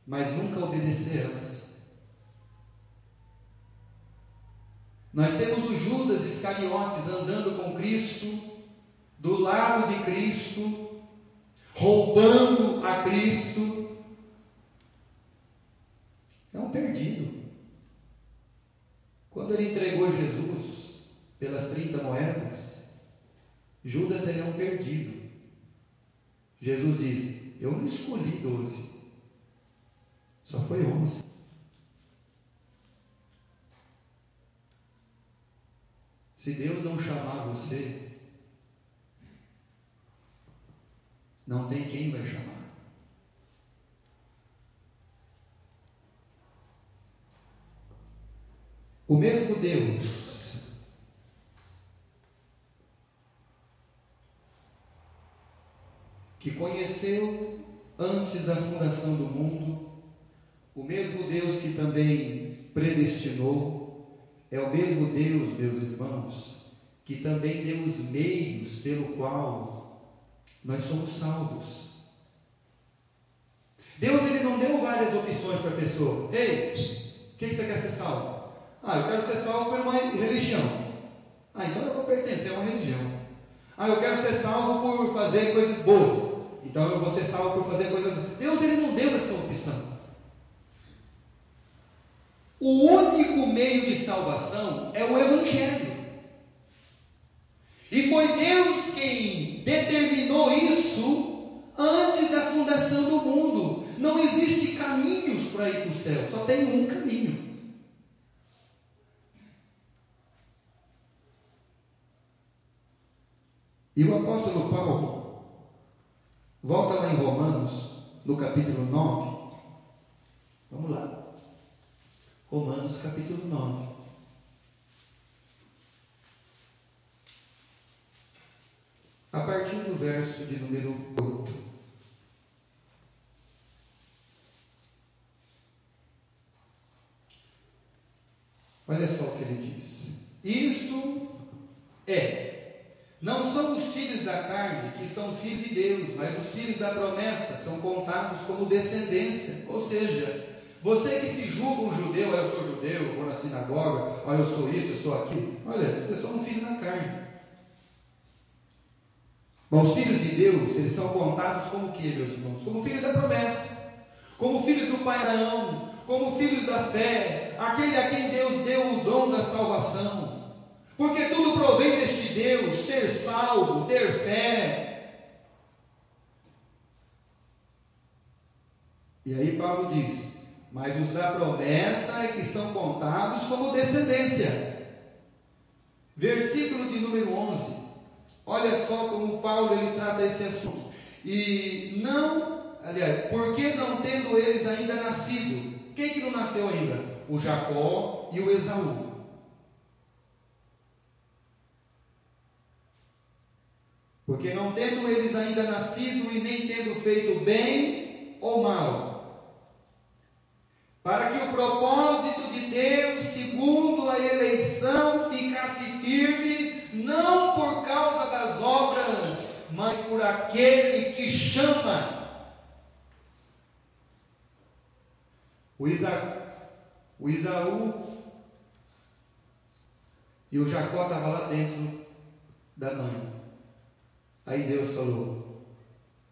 mas nunca obedecer elas. Nós temos o Judas Iscariotes andando com Cristo, do lado de Cristo, roubando a Cristo. É um perdido. Quando ele entregou Jesus pelas 30 moedas, Judas ele é um perdido. Jesus disse: eu não escolhi 12, só foi 11. Se Deus não chamar você, não tem quem vai chamar. O mesmo Deus que conheceu antes da fundação do mundo, o mesmo Deus que também predestinou, é o mesmo Deus, meus irmãos, que também deu os meios pelo qual nós somos salvos. Deus ele não deu várias opções para a pessoa. Ei, quem você quer ser salvo? Eu quero ser salvo por uma religião. Então eu vou pertencer a uma religião. Eu quero ser salvo por fazer coisas boas. Então eu vou ser salvo por fazer coisas boas. Deus ele não deu essa opção. O único meio de salvação é o Evangelho. E foi Deus quem determinou isso antes da fundação do mundo. Não existe caminhos para ir para o céu, só tem um caminho. E o apóstolo Paulo, volta lá em Romanos, no capítulo 9. Vamos lá. Romanos capítulo 9. A partir do verso de número 8. Olha só o que ele diz. Isto não são os filhos da carne que são filhos de Deus, mas os filhos da promessa são contados como descendência. Ou seja, você que se julga um judeu, eu sou judeu, eu vou na sinagoga, eu sou isso, eu sou aquilo. Olha, você é só um filho da carne. Mas os filhos de Deus, eles são contados como o que, meus irmãos? Como filhos da promessa, como filhos do Pai Abraão, como filhos da fé, aquele a quem Deus deu o dom da salvação. Porque tudo provém deste Deus, ser salvo, ter fé. E aí Paulo diz: mas os da promessa é que são contados como descendência. Versículo de número 11. Olha só como Paulo ele trata esse assunto. E não, aliás, porque não tendo eles ainda nascido? Quem que não nasceu ainda? O Jacó e o Esaú. Porque não tendo eles ainda nascido e nem tendo feito bem ou mal, para que o propósito de Deus, segundo a eleição, ficasse firme, não por causa das obras, mas por aquele que chama. O Esaú e o Jacó estavam lá dentro da mãe. Aí Deus falou: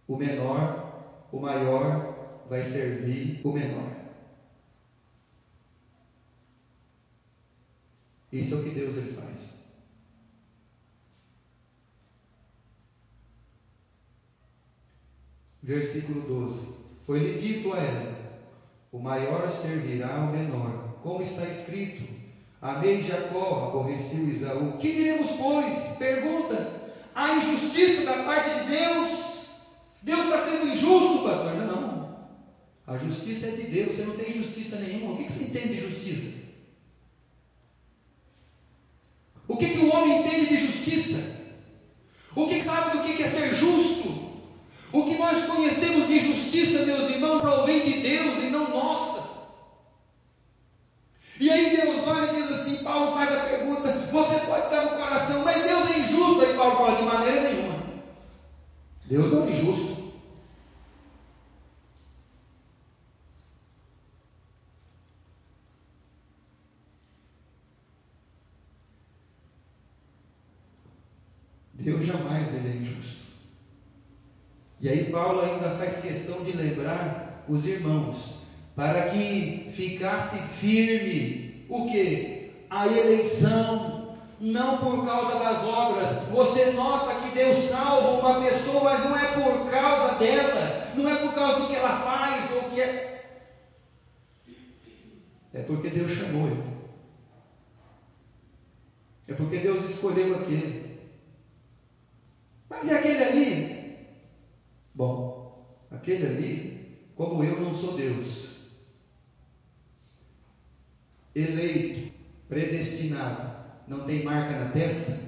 o menor, o maior vai servir o menor. Isso é o que Deus ele faz. Versículo 12. Foi-lhe dito a ela: o maior servirá ao menor. Como está escrito: amei Jacó, aborreci o Esaú. Que diremos, pois? Pergunta. Há injustiça da parte de Deus? Deus está sendo injusto, pastor? Não. A justiça é de Deus. Você não tem justiça nenhuma. O que você entende de justiça? O que o homem entende de justiça? O que sabe do que é ser justo? O que nós conhecemos de justiça, meus irmãos, provém de Deus e não nossa. E aí Deus olha e diz assim, Paulo faz a pergunta, você pode estar no coração, mas Deus é injusto. Aí Paulo fala, de maneira nenhuma. Deus não é injusto. Deus jamais ele é injusto. E aí Paulo ainda faz questão de lembrar os irmãos, para que ficasse firme, o que? A eleição, não por causa das obras. Você nota que Deus salva uma pessoa, mas não é por causa dela, não é por causa do que ela faz, ou que é porque Deus chamou ele, é porque Deus escolheu aquele. Mas é aquele ali? Bom, aquele ali, como eu não sou Deus, eleito, predestinado, não tem marca na testa?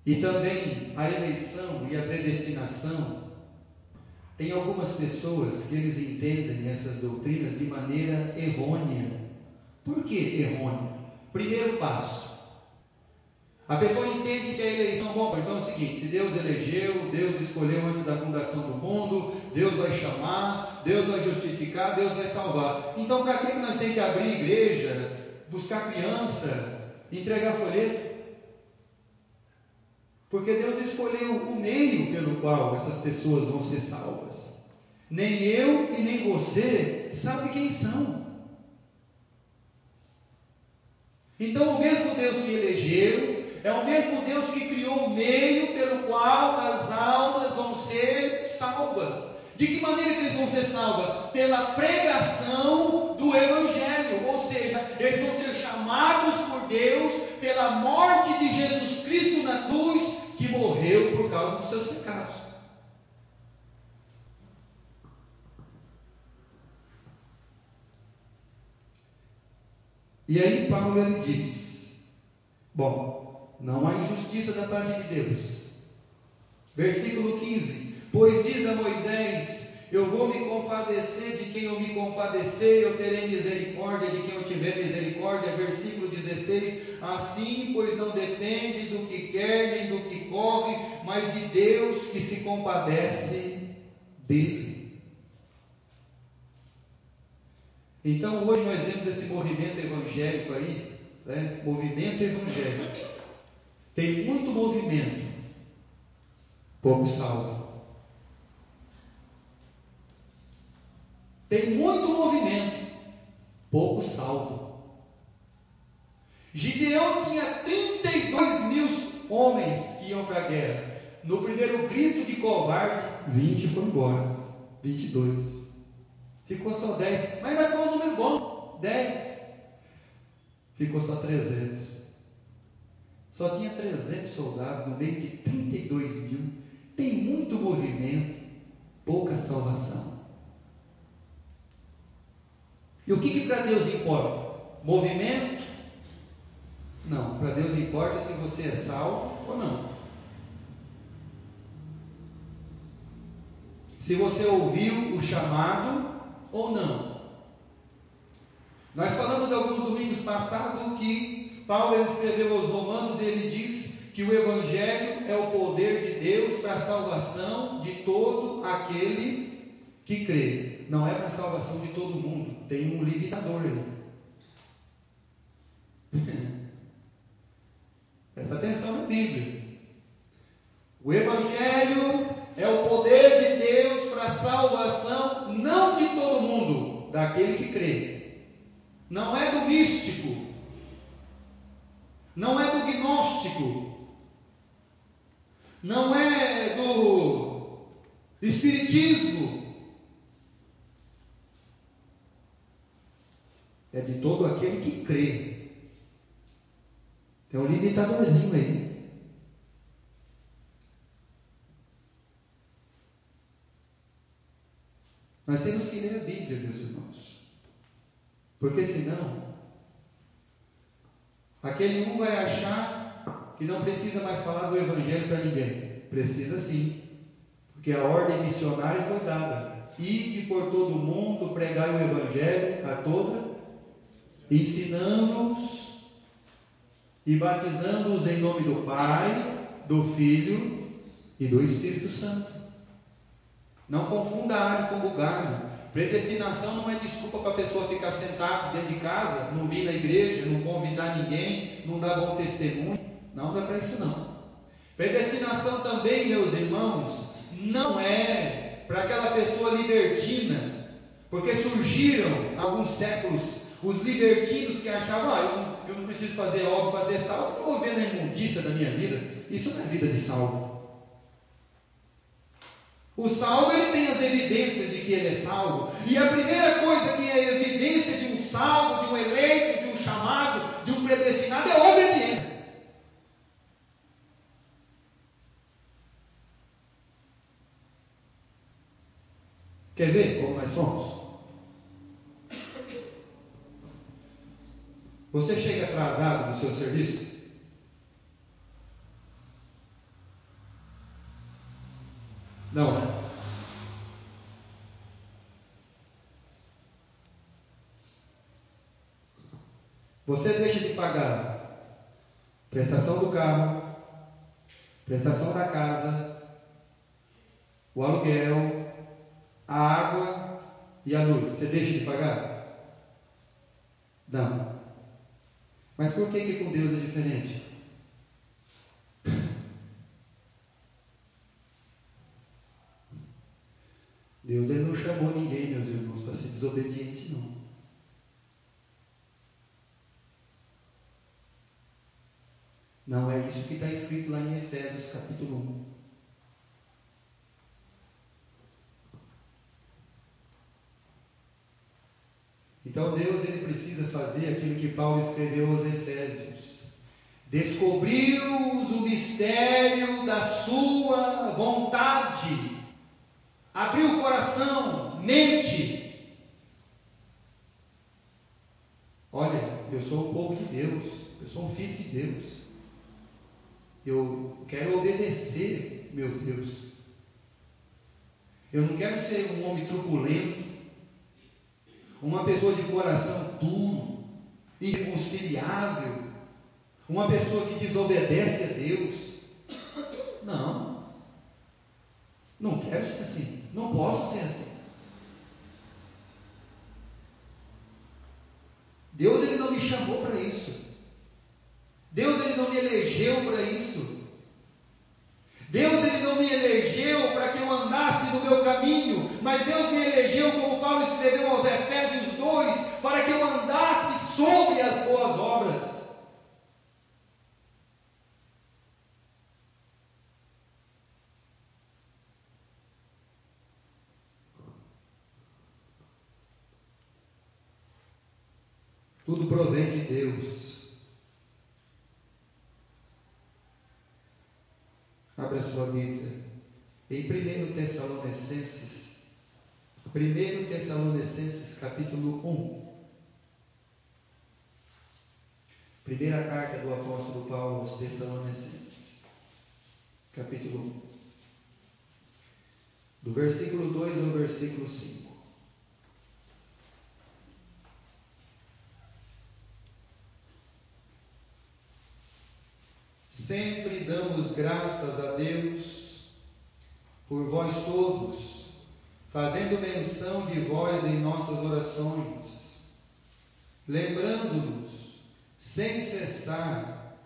E também a eleição e a predestinação, tem algumas pessoas que eles entendem essas doutrinas de maneira errônea. Por que errônea? Primeiro passo, a pessoa entende que a eleição, bom, então é o seguinte, se Deus elegeu, Deus escolheu antes da fundação do mundo, Deus vai chamar, Deus vai justificar, Deus vai salvar. Então para que nós temos que abrir igreja, buscar criança, entregar folheto? Porque Deus escolheu o meio pelo qual essas pessoas vão ser salvas. Nem eu e nem você sabe quem são. Então o mesmo Deus que elegeu é o mesmo Deus que criou o meio pelo qual as almas vão ser salvas. De que maneira que eles vão ser salvas? Pela pregação do Evangelho, ou seja, eles vão ser chamados por Deus pela morte de Jesus Cristo na cruz, que morreu por causa dos seus pecados. E aí Paulo ele diz, bom, não há injustiça da parte de Deus. Versículo 15, pois diz a Moisés, eu vou me compadecer de quem eu me compadecer, eu terei misericórdia de quem eu tiver misericórdia. Versículo 16, assim, pois não depende do que quer, nem do que corre, mas de Deus que se compadece dele. Então hoje nós vemos esse movimento evangélico aí, né? Movimento evangélico. Tem muito movimento, pouco salvo. Tem muito movimento, pouco salvo. Gideão tinha 32 mil homens que iam para a guerra. No primeiro grito de covarde, 20 foram embora, 22. Ficou só 10, mas ainda ficou um número bom, 10. Ficou só 300. Só tinha 300 soldados no meio de 32 mil. Tem muito movimento, pouca salvação. E o que para Deus importa? Movimento? Não, para Deus importa se você é salvo ou não. Se você ouviu o chamado ou não. Nós falamos alguns domingos passados que Paulo escreveu aos Romanos e ele diz que o Evangelho é o poder de Deus para a salvação de todo aquele que crê. Não é para a salvação de todo mundo, tem um limitador aí. Presta atenção na Bíblia. O Evangelho é o poder de Deus para a salvação, não de todo mundo, daquele que crê. Não é do místico, não é do gnóstico, não é do espiritismo, é de todo aquele que crê. Tem um limitadorzinho aí. Nós temos que ler a Bíblia, meus irmãos, porque senão aquele um vai achar que não precisa mais falar do Evangelho para ninguém. Precisa sim, porque a ordem missionária foi dada: ide por todo o mundo, pregai o Evangelho a toda, ensinando-os e batizando-os em nome do Pai, do Filho e do Espírito Santo. Não confunda alho com bugalho. Predestinação não é desculpa para a pessoa ficar sentada dentro de casa, não vir na igreja, não convidar ninguém, não dar bom testemunho. Não é para isso não. Predestinação também, meus irmãos, não é para aquela pessoa libertina, porque surgiram há alguns séculos os libertinos que achavam: eu não preciso fazer obra para ser salvo, eu estou vendo a imundícia da minha vida. Isso não é vida de salvo. O salvo, ele tem as evidências de que ele é salvo. E a primeira coisa que é evidência de um salvo, de um eleito, de um chamado, de um predestinado, é a obediência. Quer ver como nós somos? Você chega atrasado no seu serviço? Não, né? Você deixa de pagar prestação do carro, prestação da casa, o aluguel, a água e a luz. Você deixa de pagar? Não. Mas por que com Deus é diferente? Deus, ele não chamou ninguém, meus irmãos, para ser desobediente, não. Não é isso que está escrito lá em Efésios capítulo 1. Então Deus, ele precisa fazer aquilo que Paulo escreveu aos Efésios: descobriu-os o mistério da sua vontade, abriu o coração, mente. Olha, eu sou um povo de Deus, eu sou um filho de Deus, eu quero obedecer, meu Deus. Eu não quero ser um homem truculento, uma pessoa de coração duro, irreconciliável, uma pessoa que desobedece a Deus. Não, não quero ser assim, não posso ser assim. Deus, ele não me chamou para isso. Deus, ele não me elegeu para isso. Deus, ele não me elegeu para que eu andasse no meu caminho, mas Deus me elegeu, como Paulo escreveu aos Efésios 2, para que eu andasse sobre as boas obras. Tudo provém de Deus. Abra sua Bíblia em 1 Tessalonicenses capítulo 1. Primeira carta do apóstolo Paulo aos Tessalonicenses, capítulo 1, do versículo 2 ao versículo 5. Sempre damos graças a Deus por vós todos, fazendo menção de vós em nossas orações, lembrando-nos sem cessar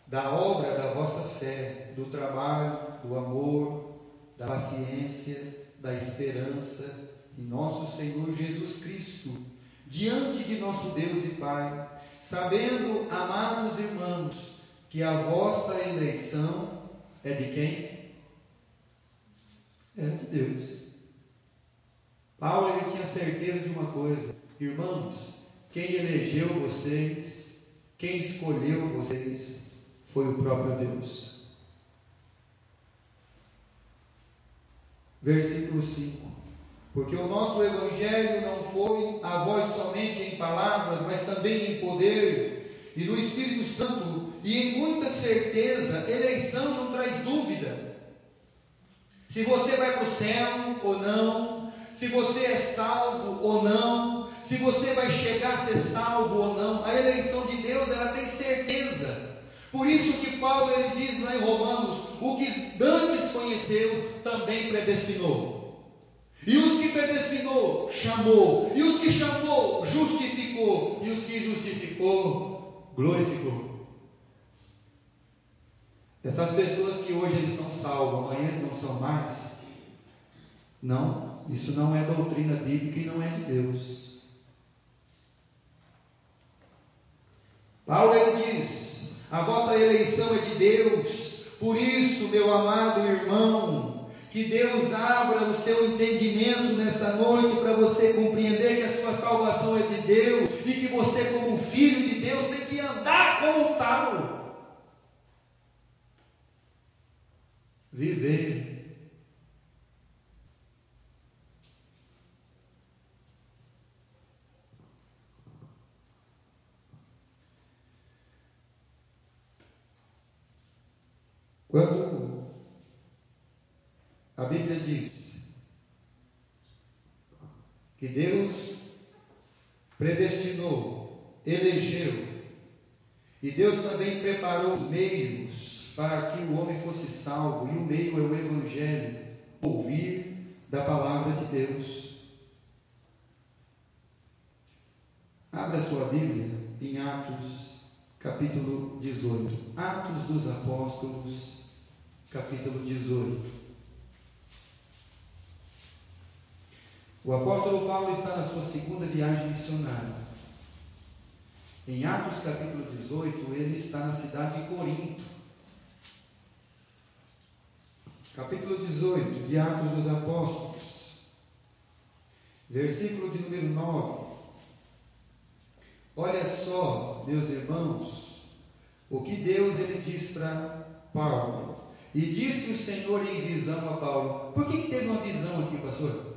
da obra da vossa fé, do trabalho, do amor, da paciência, da esperança em nosso Senhor Jesus Cristo, diante de nosso Deus e Pai, sabendo, amados irmãos, que a vossa eleição é de quem? É de Deus. Paulo ele tinha certeza de uma coisa: irmãos, quem elegeu vocês, quem escolheu vocês, foi o próprio Deus. Versículo 5: porque o nosso Evangelho não foi a vós somente em palavras, mas também em poder e no Espírito Santo e em muita certeza. Eleição não traz dúvida se você vai para o céu ou não, se você é salvo ou não, se você vai chegar a ser salvo ou não. A eleição de Deus, ela tem certeza. Por isso que Paulo ele diz lá em Romanos: o que dantes conheceu também predestinou, e os que predestinou chamou, e os que chamou justificou, e os que justificou glorificou. Essas pessoas que hoje eles são salvos, amanhã eles não são mais, não, isso não é doutrina bíblica e não é de Deus. Paulo ele diz: a vossa eleição é de Deus. Por isso, meu amado irmão, que Deus abra o seu entendimento nessa noite para você compreender que a sua salvação é de Deus e que você, como filho de Deus, tem que andar como tal. Viver. Quando a Bíblia diz que Deus predestinou, elegeu, e Deus também preparou os meios para que o homem fosse salvo, e o meio é o Evangelho, ouvir da palavra de Deus. Abra sua Bíblia em Atos, capítulo 18. Atos dos Apóstolos, capítulo 18. O apóstolo Paulo está na sua segunda viagem missionária. Em Atos, capítulo 18, ele está na cidade de Corinto. Capítulo 18 de Atos dos Apóstolos, versículo de número 9. Olha só, meus irmãos, o que Deus ele diz para Paulo. E disse o Senhor em visão a Paulo. Por que teve uma visão aqui, pastor?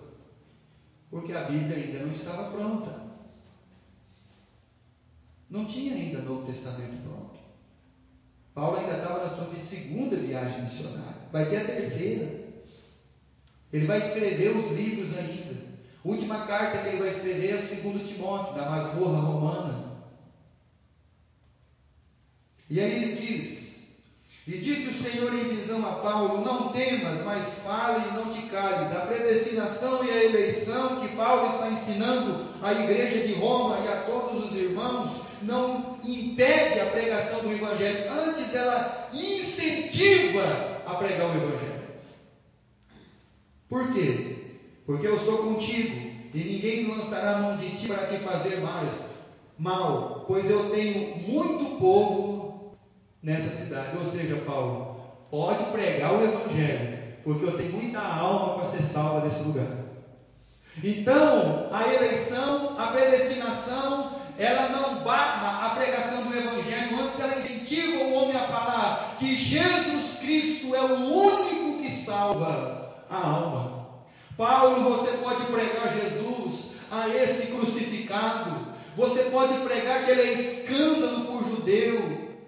Porque a Bíblia ainda não estava pronta. Não tinha ainda Novo Testamento pronto. Paulo ainda estava na sua segunda viagem missionária. Vai ter a terceira. Ele vai escrever os livros ainda. A última carta que ele vai escrever é o 2 Timóteo, da masmorra romana. E aí ele diz: e disse o Senhor em visão a Paulo: não temas, mas fale e não te cales. A predestinação e a eleição que Paulo está ensinando à igreja de Roma e a todos os irmãos não impede a pregação do Evangelho. Antes ela incentiva a pregar o Evangelho. Por quê? Porque eu sou contigo e ninguém lançará a mão de ti para te fazer mal, pois eu tenho muito povo nessa cidade. Ou seja, Paulo, pode pregar o Evangelho, porque eu tenho muita alma para ser salva desse lugar. Então, a eleição, a predestinação ela não barra a pregação do Evangelho, antes ela incentiva o homem a falar que Jesus Cristo é o único que salva a alma. Paulo, você pode pregar Jesus a esse crucificado, você pode pregar que ele é escândalo por judeu,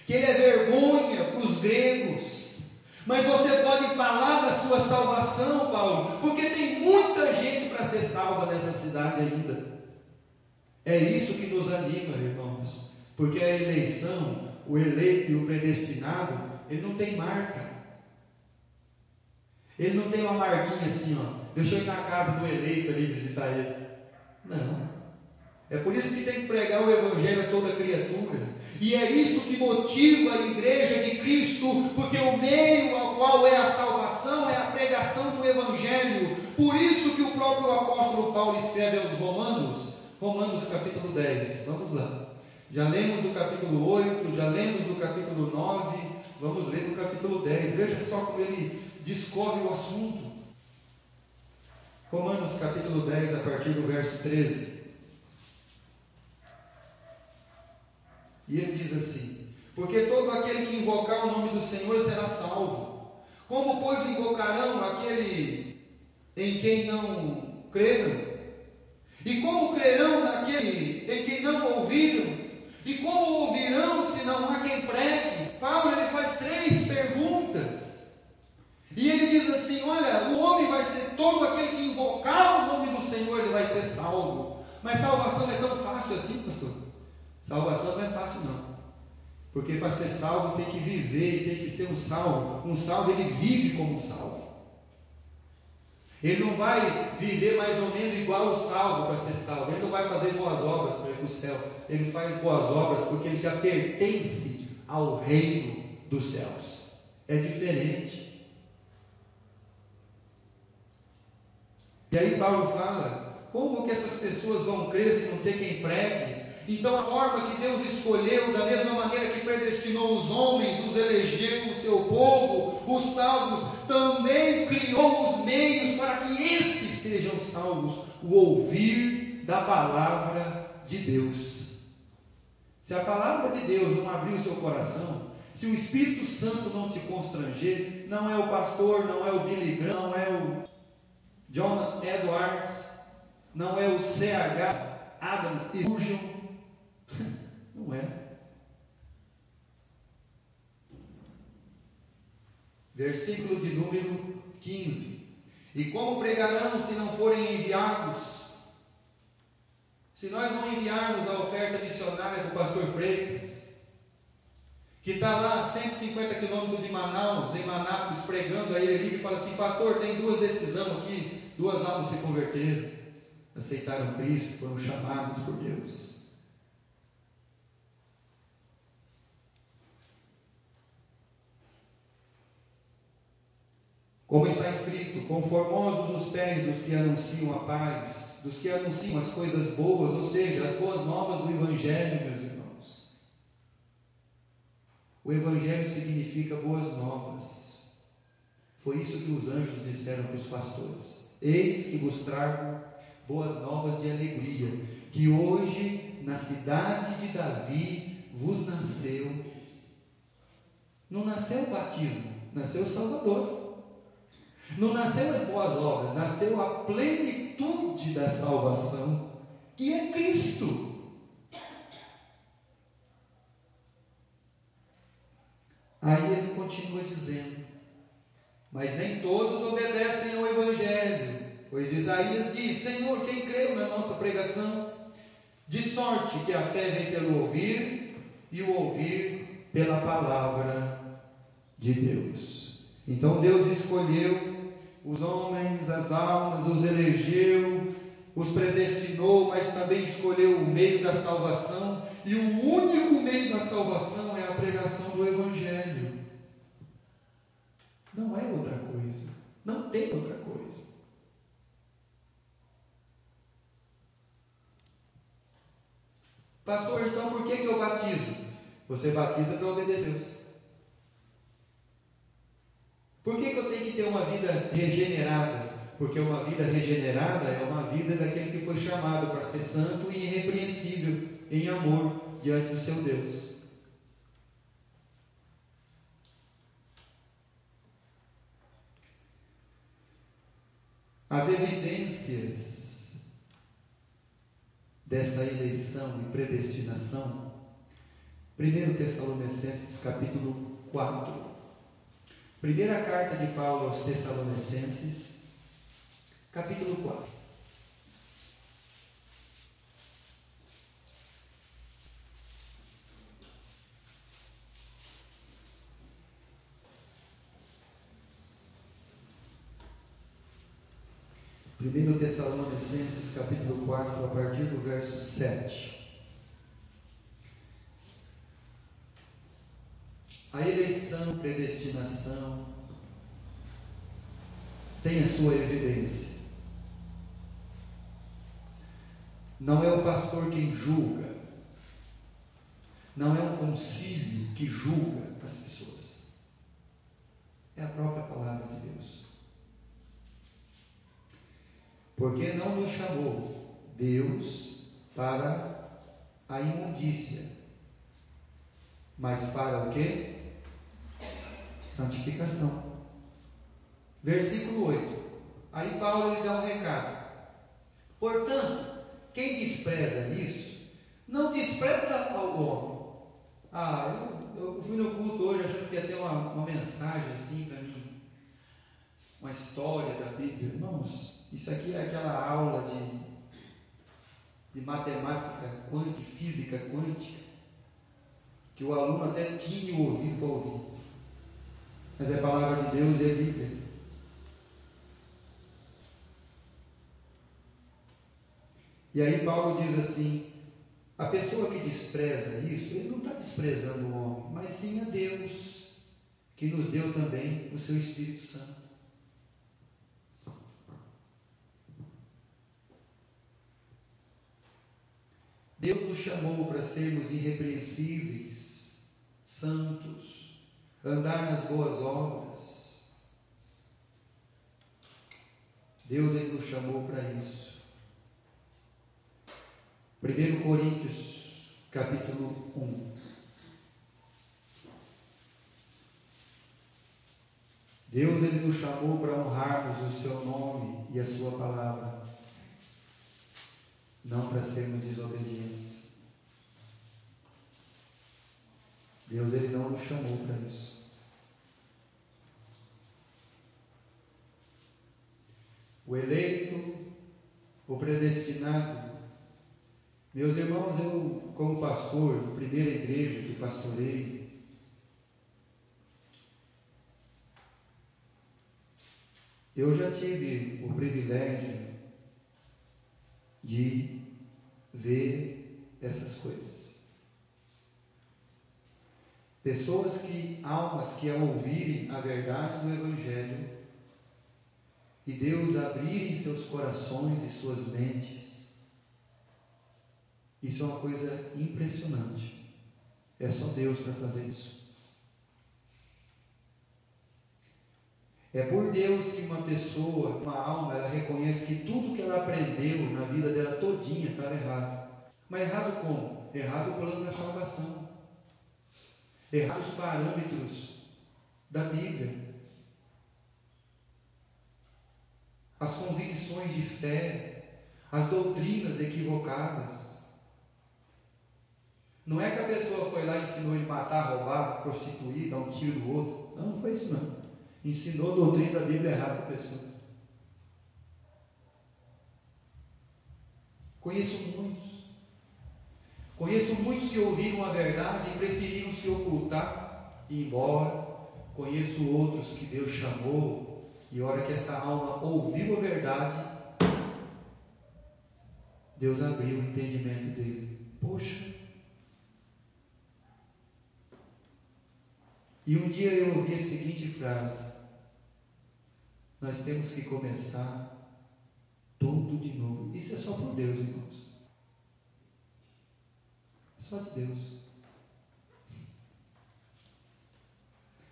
que ele é vergonha para os gregos, mas você pode falar da sua salvação, Paulo, porque tem muita gente para ser salva nessa cidade ainda. É isso que nos anima, irmãos, porque a eleição, o eleito e o predestinado, ele não tem marca. Ele não tem uma marquinha assim, ó, deixa eu ir na casa do eleito ali visitar ele. Não. É por isso que tem que pregar o Evangelho a toda criatura. E é isso que motiva a igreja de Cristo, porque o meio ao qual é a salvação é a pregação do Evangelho. Por isso que o próprio apóstolo Paulo escreve aos Romanos capítulo 10. Vamos lá. Já lemos do capítulo 8, já lemos do capítulo 9, vamos ler do capítulo 10. Veja só como ele discorre o assunto. Romanos capítulo 10, a partir do verso 13. E ele diz assim: porque todo aquele que invocar o nome do Senhor será salvo. Como, pois, invocarão aquele em quem não creram? E como crerão naquele em quem não ouviram? E como ouvirão se não há quem pregue? Paulo, ele faz 3 perguntas. E ele diz assim: olha, o homem vai ser, todo aquele que invocar o nome do Senhor, ele vai ser salvo. Mas salvação é tão fácil assim, pastor? Salvação não é fácil não. Porque para ser salvo tem que viver e tem que ser um salvo. Um salvo, ele vive como um salvo. Ele não vai viver mais ou menos igual o salvo para ser salvo. Ele não vai fazer boas obras para ir para o céu. Ele faz boas obras porque ele já pertence ao reino dos céus. É diferente. E aí Paulo fala: como que essas pessoas vão crer se não tem quem pregue? Então a forma que Deus escolheu, da mesma maneira que predestinou os homens, os elegeu, o seu povo, os salvos, também criou os meios para que esses sejam salvos, o ouvir da palavra de Deus. Se a palavra de Deus não abrir o seu coração, se o Espírito Santo não te constranger, não é o pastor, não é o Billy Graham, não é o John Edwards, não é o C.H. Adams Spurgeon, não é. Versículo de número 15. E como pregarão se não forem enviados? Se nós não enviarmos a oferta missionária para o pastor Freitas, que está lá a 150 quilômetros de Manaus, em Manápolis, pregando, aí ele liga e fala assim: pastor, tem 2 decisões aqui, 2 almas se converteram, aceitaram Cristo, foram chamados por Deus. Como está escrito: conformosos os pés dos que anunciam a paz, dos que anunciam as coisas boas, ou seja, as boas novas do Evangelho, meus irmãos. O Evangelho significa boas novas. Foi isso que os anjos disseram para os pastores: eis que vos trago boas novas de alegria, que hoje na cidade de Davi vos nasceu. Não nasceu o batismo, nasceu o Salvador. Não nasceu as boas obras, nasceu a plenitude da salvação, que é Cristo. Aí ele continua dizendo: mas nem todos obedecem ao Evangelho, pois Isaías diz: Senhor, quem creu na nossa pregação? De sorte que a fé vem pelo ouvir, e o ouvir pela palavra de Deus. Então Deus escolheu os homens, as almas, os elegeu, os predestinou, mas também escolheu o meio da salvação, e o único meio da salvação é a pregação do Evangelho. Não é outra coisa, não tem outra coisa. Pastor, então por que eu batizo? Você batiza para obedecer a Deus. Por que eu tenho que ter uma vida regenerada? porque uma vida regenerada é uma vida daquele que foi chamado para ser santo e irrepreensível em amor diante do seu Deus. As evidências desta eleição e predestinação, 1 Tessalonicenses capítulo 4. Primeira carta de Paulo aos Tessalonicenses, capítulo 4. Primeiro Tessalonicenses capítulo 4, a partir do verso 7. A eleição, predestinação, tem a sua evidência. Não é o pastor quem julga, não é um concílio que julga as pessoas, é a própria palavra de Deus. Porque não nos chamou Deus para a imundícia, mas para o quê? Santificação. Versículo 8. Aí Paulo lhe dá um recado. Portanto, quem despreza isso, não despreza ao homem. Eu fui no culto hoje achando que ia ter uma mensagem assim para mim, uma história da Bíblia. Irmãos, isso aqui é aquela aula de matemática quântica, física quântica, que o aluno até tinha o ouvido para ouvir. Mas é a palavra de Deus e é Bíblia. E aí Paulo diz assim: a pessoa que despreza isso, ele não está desprezando o homem, mas sim a Deus, que nos deu também o seu Espírito Santo. Deus nos chamou para sermos irrepreensíveis, santos, andar nas boas obras. Deus ele nos chamou para isso. 1 Coríntios, capítulo 1. Deus ele nos chamou para honrarmos o seu nome e a sua palavra, não para sermos desobedientes. Deus ele não nos chamou para isso. O eleito, o predestinado. Meus irmãos, eu como pastor, primeira igreja que pastorei, eu já tive o privilégio de ver essas coisas. Pessoas almas que ao ouvirem a verdade do Evangelho e Deus abrirem seus corações e suas mentes, isso é uma coisa impressionante. É só Deus para fazer isso. É por Deus que uma pessoa, uma alma, ela reconhece que tudo que ela aprendeu na vida dela todinha estava errado. Mas errado como? Errado o plano da salvação. Errado os parâmetros da Bíblia. As convicções de fé, as doutrinas equivocadas. Não é que a pessoa foi lá e ensinou ele matar, roubar, prostituir, dar um tiro no outro. Não foi isso não. Ensinou a doutrina da Bíblia errada para a pessoa. Conheço muitos que ouviram a verdade e preferiram se ocultar e ir embora. Conheço outros que Deus chamou e a hora que essa alma ouviu a verdade, Deus abriu o entendimento dele. Poxa! E um dia eu ouvi a seguinte frase: nós temos que começar tudo de novo. Isso é só por Deus, irmãos. É só de Deus.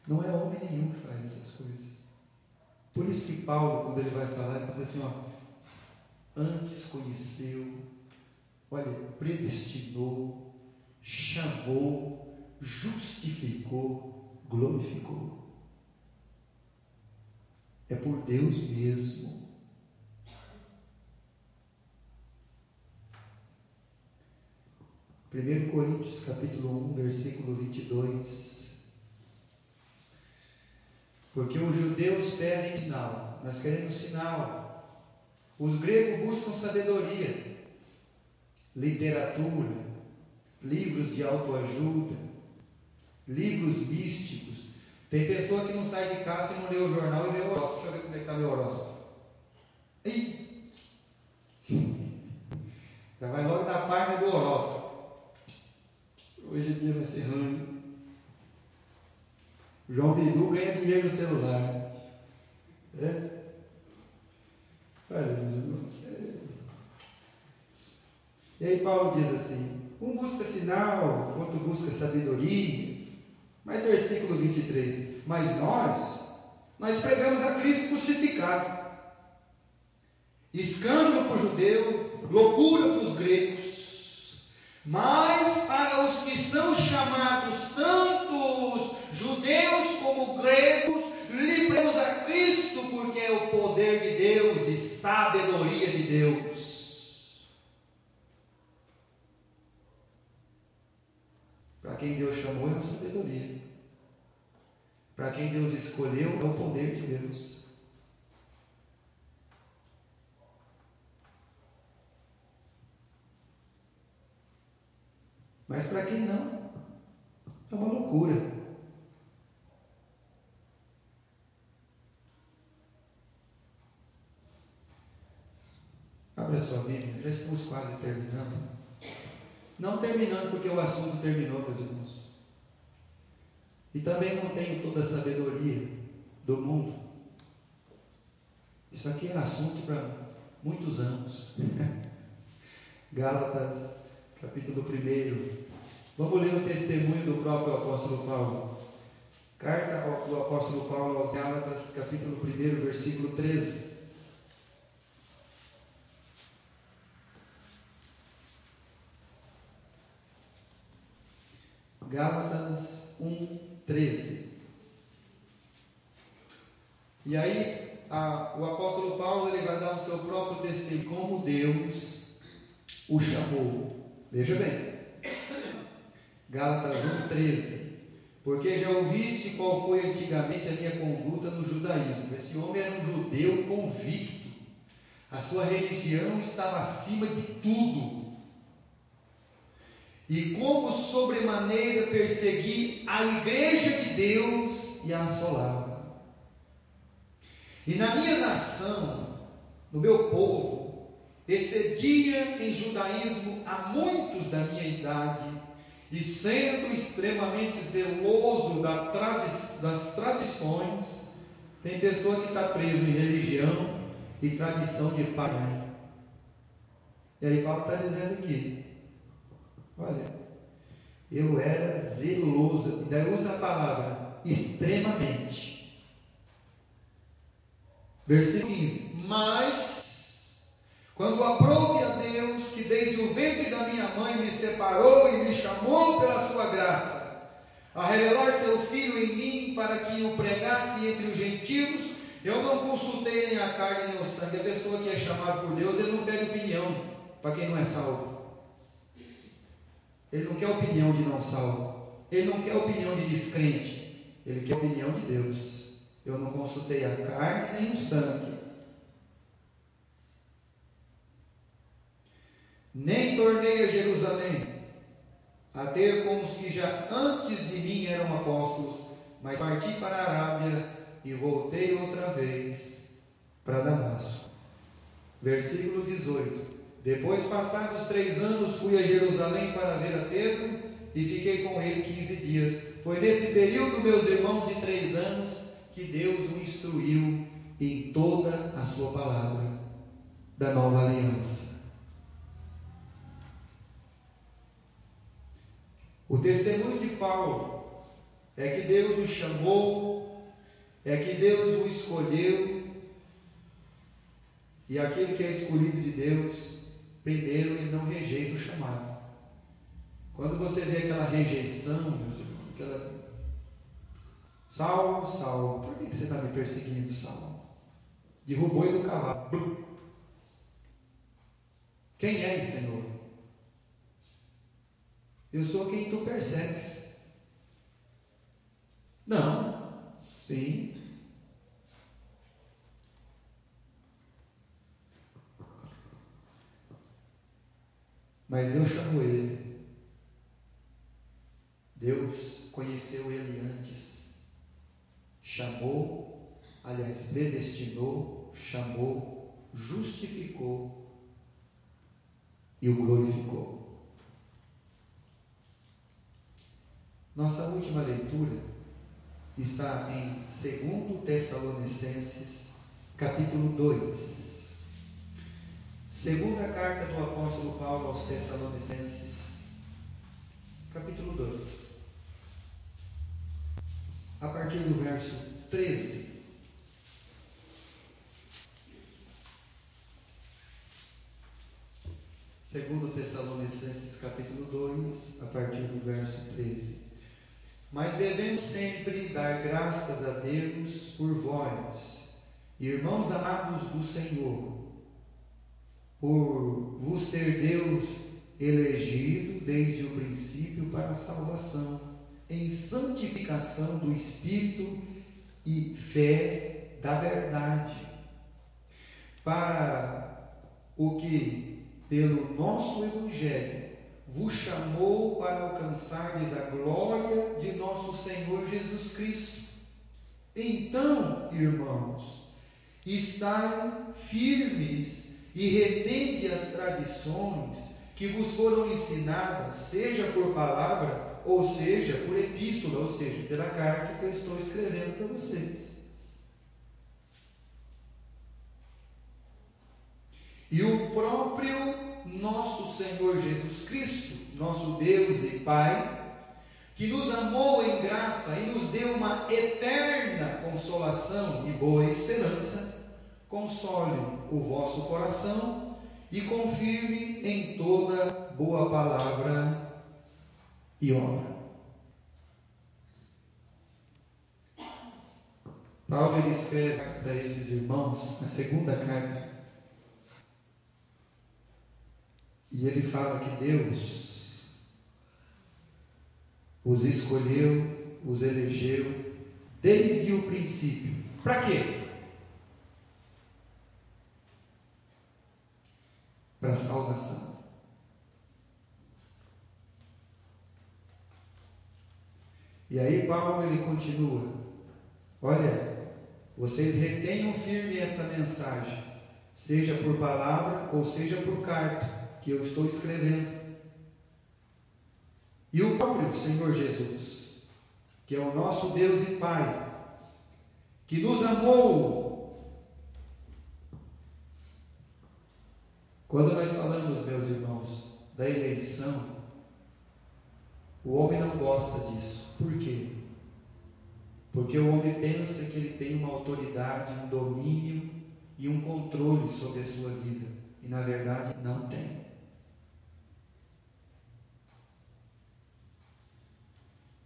Não é homem nenhum que faz essas coisas. Por isso que Paulo, quando ele vai falar, ele diz assim, antes conheceu, olha, predestinou, chamou, justificou, glorificou. É por Deus mesmo. Primeiro Coríntios capítulo 1, versículo 22. Porque os judeus pedem sinal, nós queremos sinal. Os gregos buscam sabedoria, literatura, livros de autoajuda, livros místicos. Tem pessoa que não sai de casa se não lê o jornal e vê o horóscopo. Deixa eu ver como é que está meu horóscopo. Ih! Já vai logo na página do horóscopo. Hoje em dia vai ser ruim. João Bidu ganha dinheiro no celular. Olha, meus irmãos. E aí Paulo diz assim, um busca sinal, outro busca sabedoria. Mas versículo 23, mas nós pregamos a Cristo crucificado, escândalo para o judeu, loucura para os gregos, mas para os que são chamados, tanto os judeus como gregos, livramos a Cristo, porque é o poder de Deus e sabedoria de Deus. Para quem Deus chamou é a sabedoria. Para quem Deus escolheu é o poder de Deus. Mas para quem não, é uma loucura. Abra sua Bíblia, já estamos quase terminando. Não terminando porque o assunto terminou, meus irmãos. E também não tenho toda a sabedoria do mundo. Isso aqui é assunto para muitos anos. Gálatas, capítulo 1. Vamos ler o testemunho do próprio apóstolo Paulo. Carta do apóstolo Paulo aos Gálatas, capítulo 1, versículo 13. Gálatas 1:13. E aí o apóstolo Paulo ele vai dar o seu próprio testemunho como Deus o chamou. Veja bem, Gálatas 1:13. Porque já ouviste qual foi antigamente a minha conduta no judaísmo. Esse homem era um judeu convicto. A sua religião estava acima de tudo. E como sobremaneira persegui a igreja de Deus e a assolava. E na minha nação, no meu povo, excedia em judaísmo a muitos da minha idade, e sendo extremamente zeloso das tradições, tem pessoa que está preso em religião e tradição de pai e mãe. E aí Paulo está dizendo aqui, olha, eu era zeloso, e daí usa a palavra extremamente. Versículo 15. Mas, quando aprove a Deus, que desde o ventre da minha mãe me separou e me chamou pela sua graça, a revelar seu Filho em mim, para que o pregasse entre os gentios, eu não consultei nem a carne nem o sangue. A pessoa que é chamada por Deus, ele não pega opinião para quem não é salvo. Ele não quer opinião de não salvo. Ele não quer opinião de descrente. Ele quer opinião de Deus. Eu não consultei a carne nem o sangue. Nem tornei a Jerusalém a ter com os que já antes de mim eram apóstolos, mas parti para a Arábia e voltei outra vez para Damasco. Versículo 18. Depois, passados 3 anos, fui a Jerusalém para ver a Pedro e fiquei com ele 15 dias. Foi nesse período, meus irmãos, de 3 anos, que Deus o instruiu em toda a sua palavra da nova aliança. O testemunho de Paulo é que Deus o chamou, é que Deus o escolheu, E aquele que é escolhido de Deus, primeiro ele não rejeita o chamado. Quando você vê aquela rejeição, meus irmãos, aquela... Saulo, Saulo, por que você está me perseguindo, Saulo? Derrubou ele do cavalo. Quem és, Senhor? Eu sou quem tu persegues. Não. Sim. Mas Deus chamou ele. Deus conheceu ele antes. Chamou, aliás, predestinou, chamou, justificou e o glorificou. Nossa última leitura está em 2 Tessalonicenses, capítulo 2. Segunda carta do apóstolo Paulo aos Tessalonicenses, capítulo 2. A partir do verso 13. Segundo Tessalonicenses, capítulo 2, a partir do verso 13. Mas devemos sempre dar graças a Deus por vós, irmãos amados do Senhor, por vos ter Deus elegido desde o princípio para a salvação, em santificação do Espírito e fé da verdade, para o que, pelo nosso Evangelho, vos chamou para alcançardes a glória de nosso Senhor Jesus Cristo. Então, irmãos, estai firmes e retende as tradições que vos foram ensinadas, seja por palavra, ou seja por epístola, ou seja, pela carta que eu estou escrevendo para vocês. E o próprio nosso Senhor Jesus Cristo, nosso Deus e Pai, que nos amou em graça e nos deu uma eterna consolação e boa esperança, console o vosso coração e confirme em toda boa palavra e obra. Paulo ele escreve para esses irmãos a segunda carta. E ele fala que Deus os escolheu, os elegeu desde o princípio. Para quê? Para a salvação. E aí Paulo ele continua: olha, vocês retenham firme essa mensagem, seja por palavra ou seja por carta, que eu estou escrevendo. E o próprio Senhor Jesus, que é o nosso Deus e Pai, que nos amou. Quando nós falamos, meus irmãos, da eleição, o homem não gosta disso. Por quê? Porque o homem pensa que ele tem uma autoridade, um domínio e um controle sobre a sua vida. E na verdade não tem.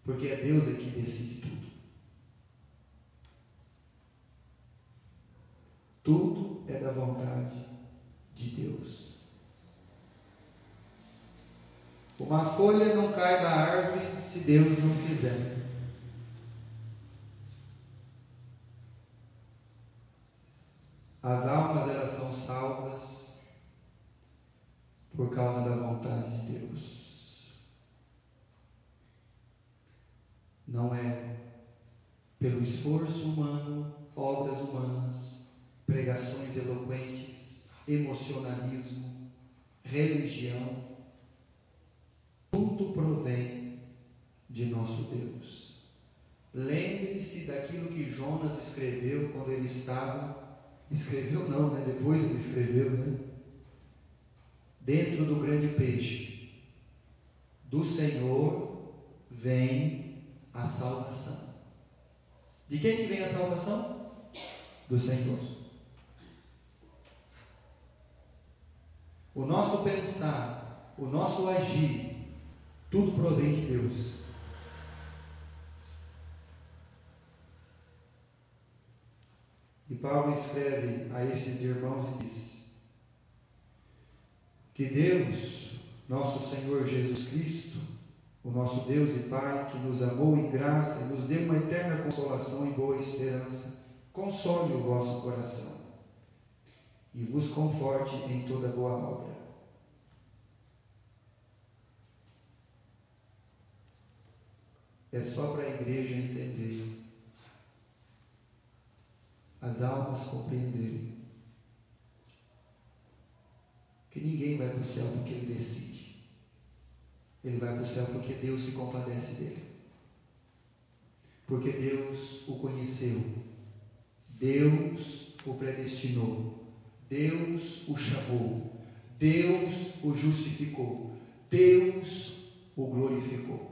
Porque é Deus que decide tudo. Tudo é da vontade de Deus. Uma folha não cai da árvore se Deus não quiser. As almas elas são salvas por causa da vontade de Deus. Não é pelo esforço humano, obras humanas, pregações eloquentes, emocionalismo, religião. Tudo provém de nosso Deus. Lembre-se daquilo que Jonas escreveu quando ele estava... Escreveu não, né? Depois ele escreveu, né? Dentro do grande peixe. Do Senhor vem a salvação. De quem que vem a salvação? Do Senhor. o nosso pensar, o nosso agir, tudo provém de Deus. E Paulo escreve a estes irmãos e diz que Deus, nosso Senhor Jesus Cristo, o nosso Deus e Pai, que nos amou em graça e nos deu uma eterna consolação e boa esperança, console o vosso coração e vos conforte em toda boa obra. É só para a igreja entender, as almas compreenderem que ninguém vai para o céu porque ele decide. Ele vai para o céu porque Deus se compadece dele. Porque Deus o conheceu. Deus o predestinou. Deus o chamou. Deus o justificou. Deus o glorificou.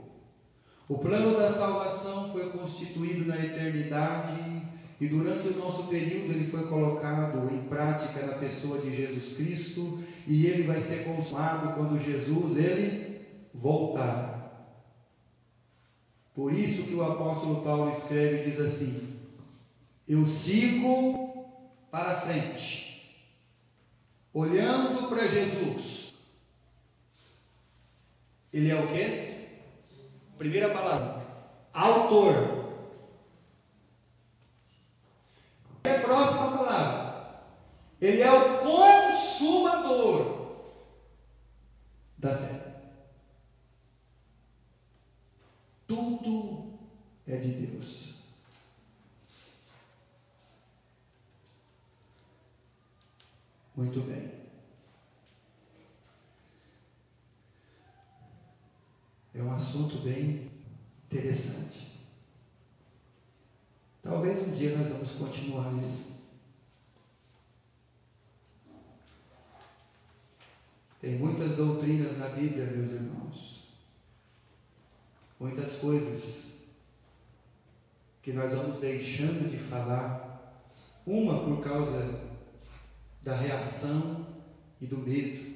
O plano da salvação foi constituído na eternidade e durante o nosso período ele foi colocado em prática na pessoa de Jesus Cristo e ele vai ser consumado quando Jesus ele voltar. Por isso que o apóstolo Paulo escreve e diz assim: eu sigo para frente, olhando para Jesus. Ele é o quê? Primeira palavra, autor. E a próxima palavra, ele é o consumador da fé. Tudo é de Deus. Muito bem. É um assunto bem interessante. Talvez um dia nós vamos continuar ele. Tem muitas doutrinas na Bíblia, meus irmãos. Muitas coisas que nós vamos deixando de falar, uma por causa da reação e do medo.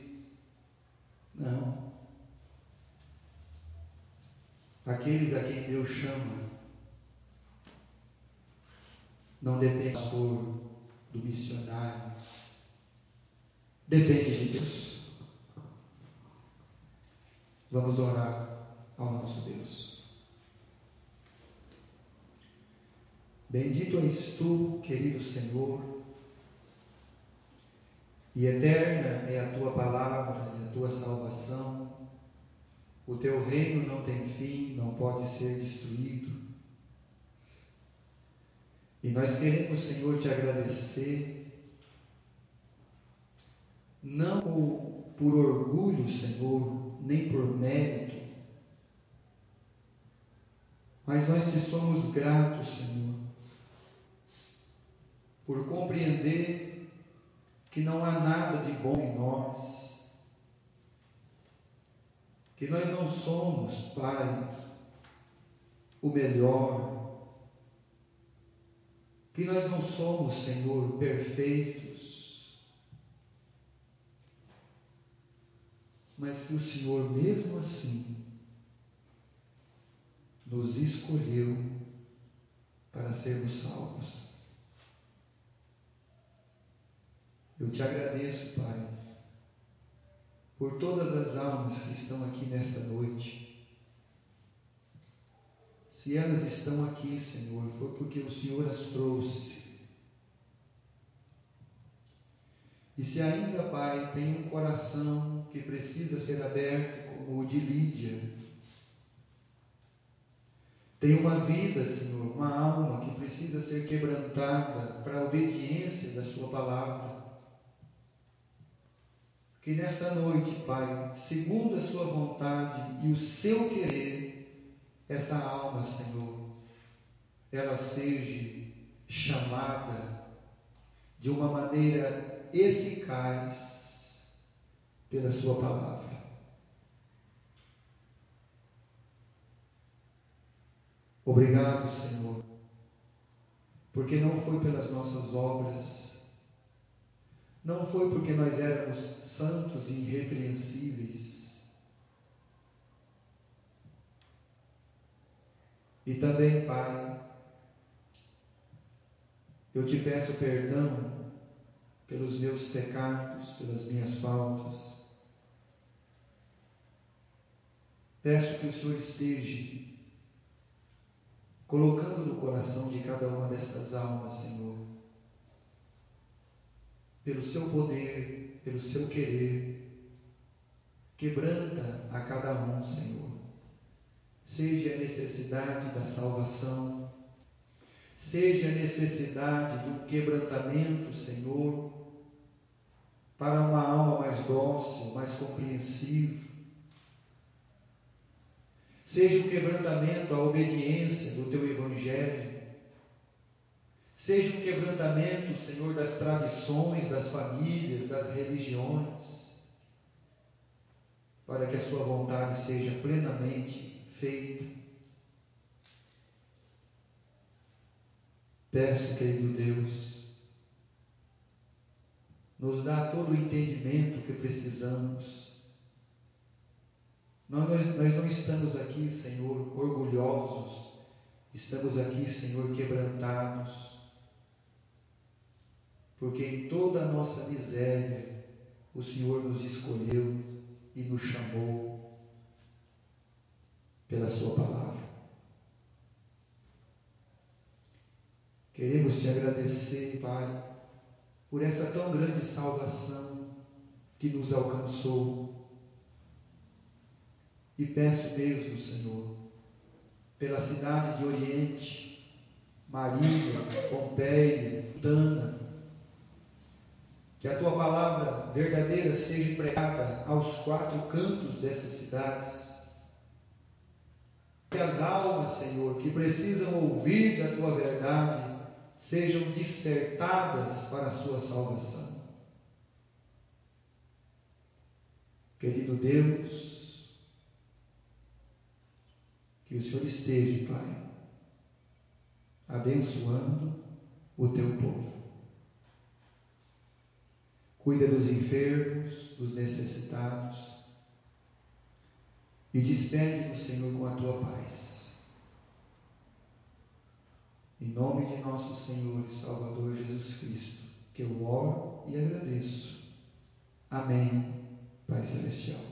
Não. Aqueles a quem Deus chama não depende do pastor, do missionário, depende de Deus. Vamos orar ao nosso Deus. Bendito és tu, querido Senhor, e eterna é a tua palavra e a tua salvação. O teu reino não tem fim, não pode ser destruído. E nós queremos, Senhor, te agradecer, não por orgulho, Senhor, nem por mérito, mas nós te somos gratos, Senhor, por compreender que não há nada de bom em nós, que nós não somos, Pai, o melhor, que nós não somos, Senhor, perfeitos, mas que o Senhor, mesmo assim, nos escolheu para sermos salvos. Eu te agradeço, Pai, por todas as almas que estão aqui nesta noite. Se elas estão aqui, Senhor, foi porque o Senhor as trouxe. E se ainda, Pai, tem um coração que precisa ser aberto, como o de Lídia, tem uma vida, Senhor, uma alma que precisa ser quebrantada para a obediência da Sua palavra. Que nesta noite, Pai, segundo a Sua vontade e o Seu querer, essa alma, Senhor, ela seja chamada de uma maneira eficaz pela Sua palavra. Obrigado, Senhor, porque não foi pelas nossas obras, Não foi porque nós éramos santos e irrepreensíveis. E também, Pai, eu te peço perdão pelos meus pecados, pelas minhas faltas. Peço que o Senhor esteja colocando no coração de cada uma destas almas, Senhor, pelo seu poder, pelo seu querer, quebranta a cada um, Senhor. Seja a necessidade da salvação, seja a necessidade de um quebrantamento, Senhor, para uma alma mais dócil, mais compreensiva. Seja o quebrantamento, a obediência do Teu Evangelho. Seja o quebrantamento, Senhor, das tradições, das famílias, das religiões, para que a Sua vontade seja plenamente feita. Peço, querido Deus, nos dá todo o entendimento que precisamos. Nós não estamos aqui, Senhor, orgulhosos, estamos aqui, Senhor, quebrantados, porque em toda a nossa miséria, o Senhor nos escolheu e nos chamou pela Sua palavra. Queremos te agradecer, Pai, por essa tão grande salvação que nos alcançou. E peço mesmo, Senhor, pela cidade de Oriente, Marília, Pompeia, Tana, que a Tua palavra verdadeira seja pregada aos quatro cantos dessas cidades. Que as almas, Senhor, que precisam ouvir da Tua verdade, sejam despertadas para a sua salvação. Querido Deus, que o Senhor esteja, Pai, abençoando o Teu povo. Cuida dos enfermos, dos necessitados e despede-nos, Senhor, com a Tua paz. Em nome de nosso Senhor e Salvador Jesus Cristo, que eu oro e agradeço. Amém, Pai Celestial.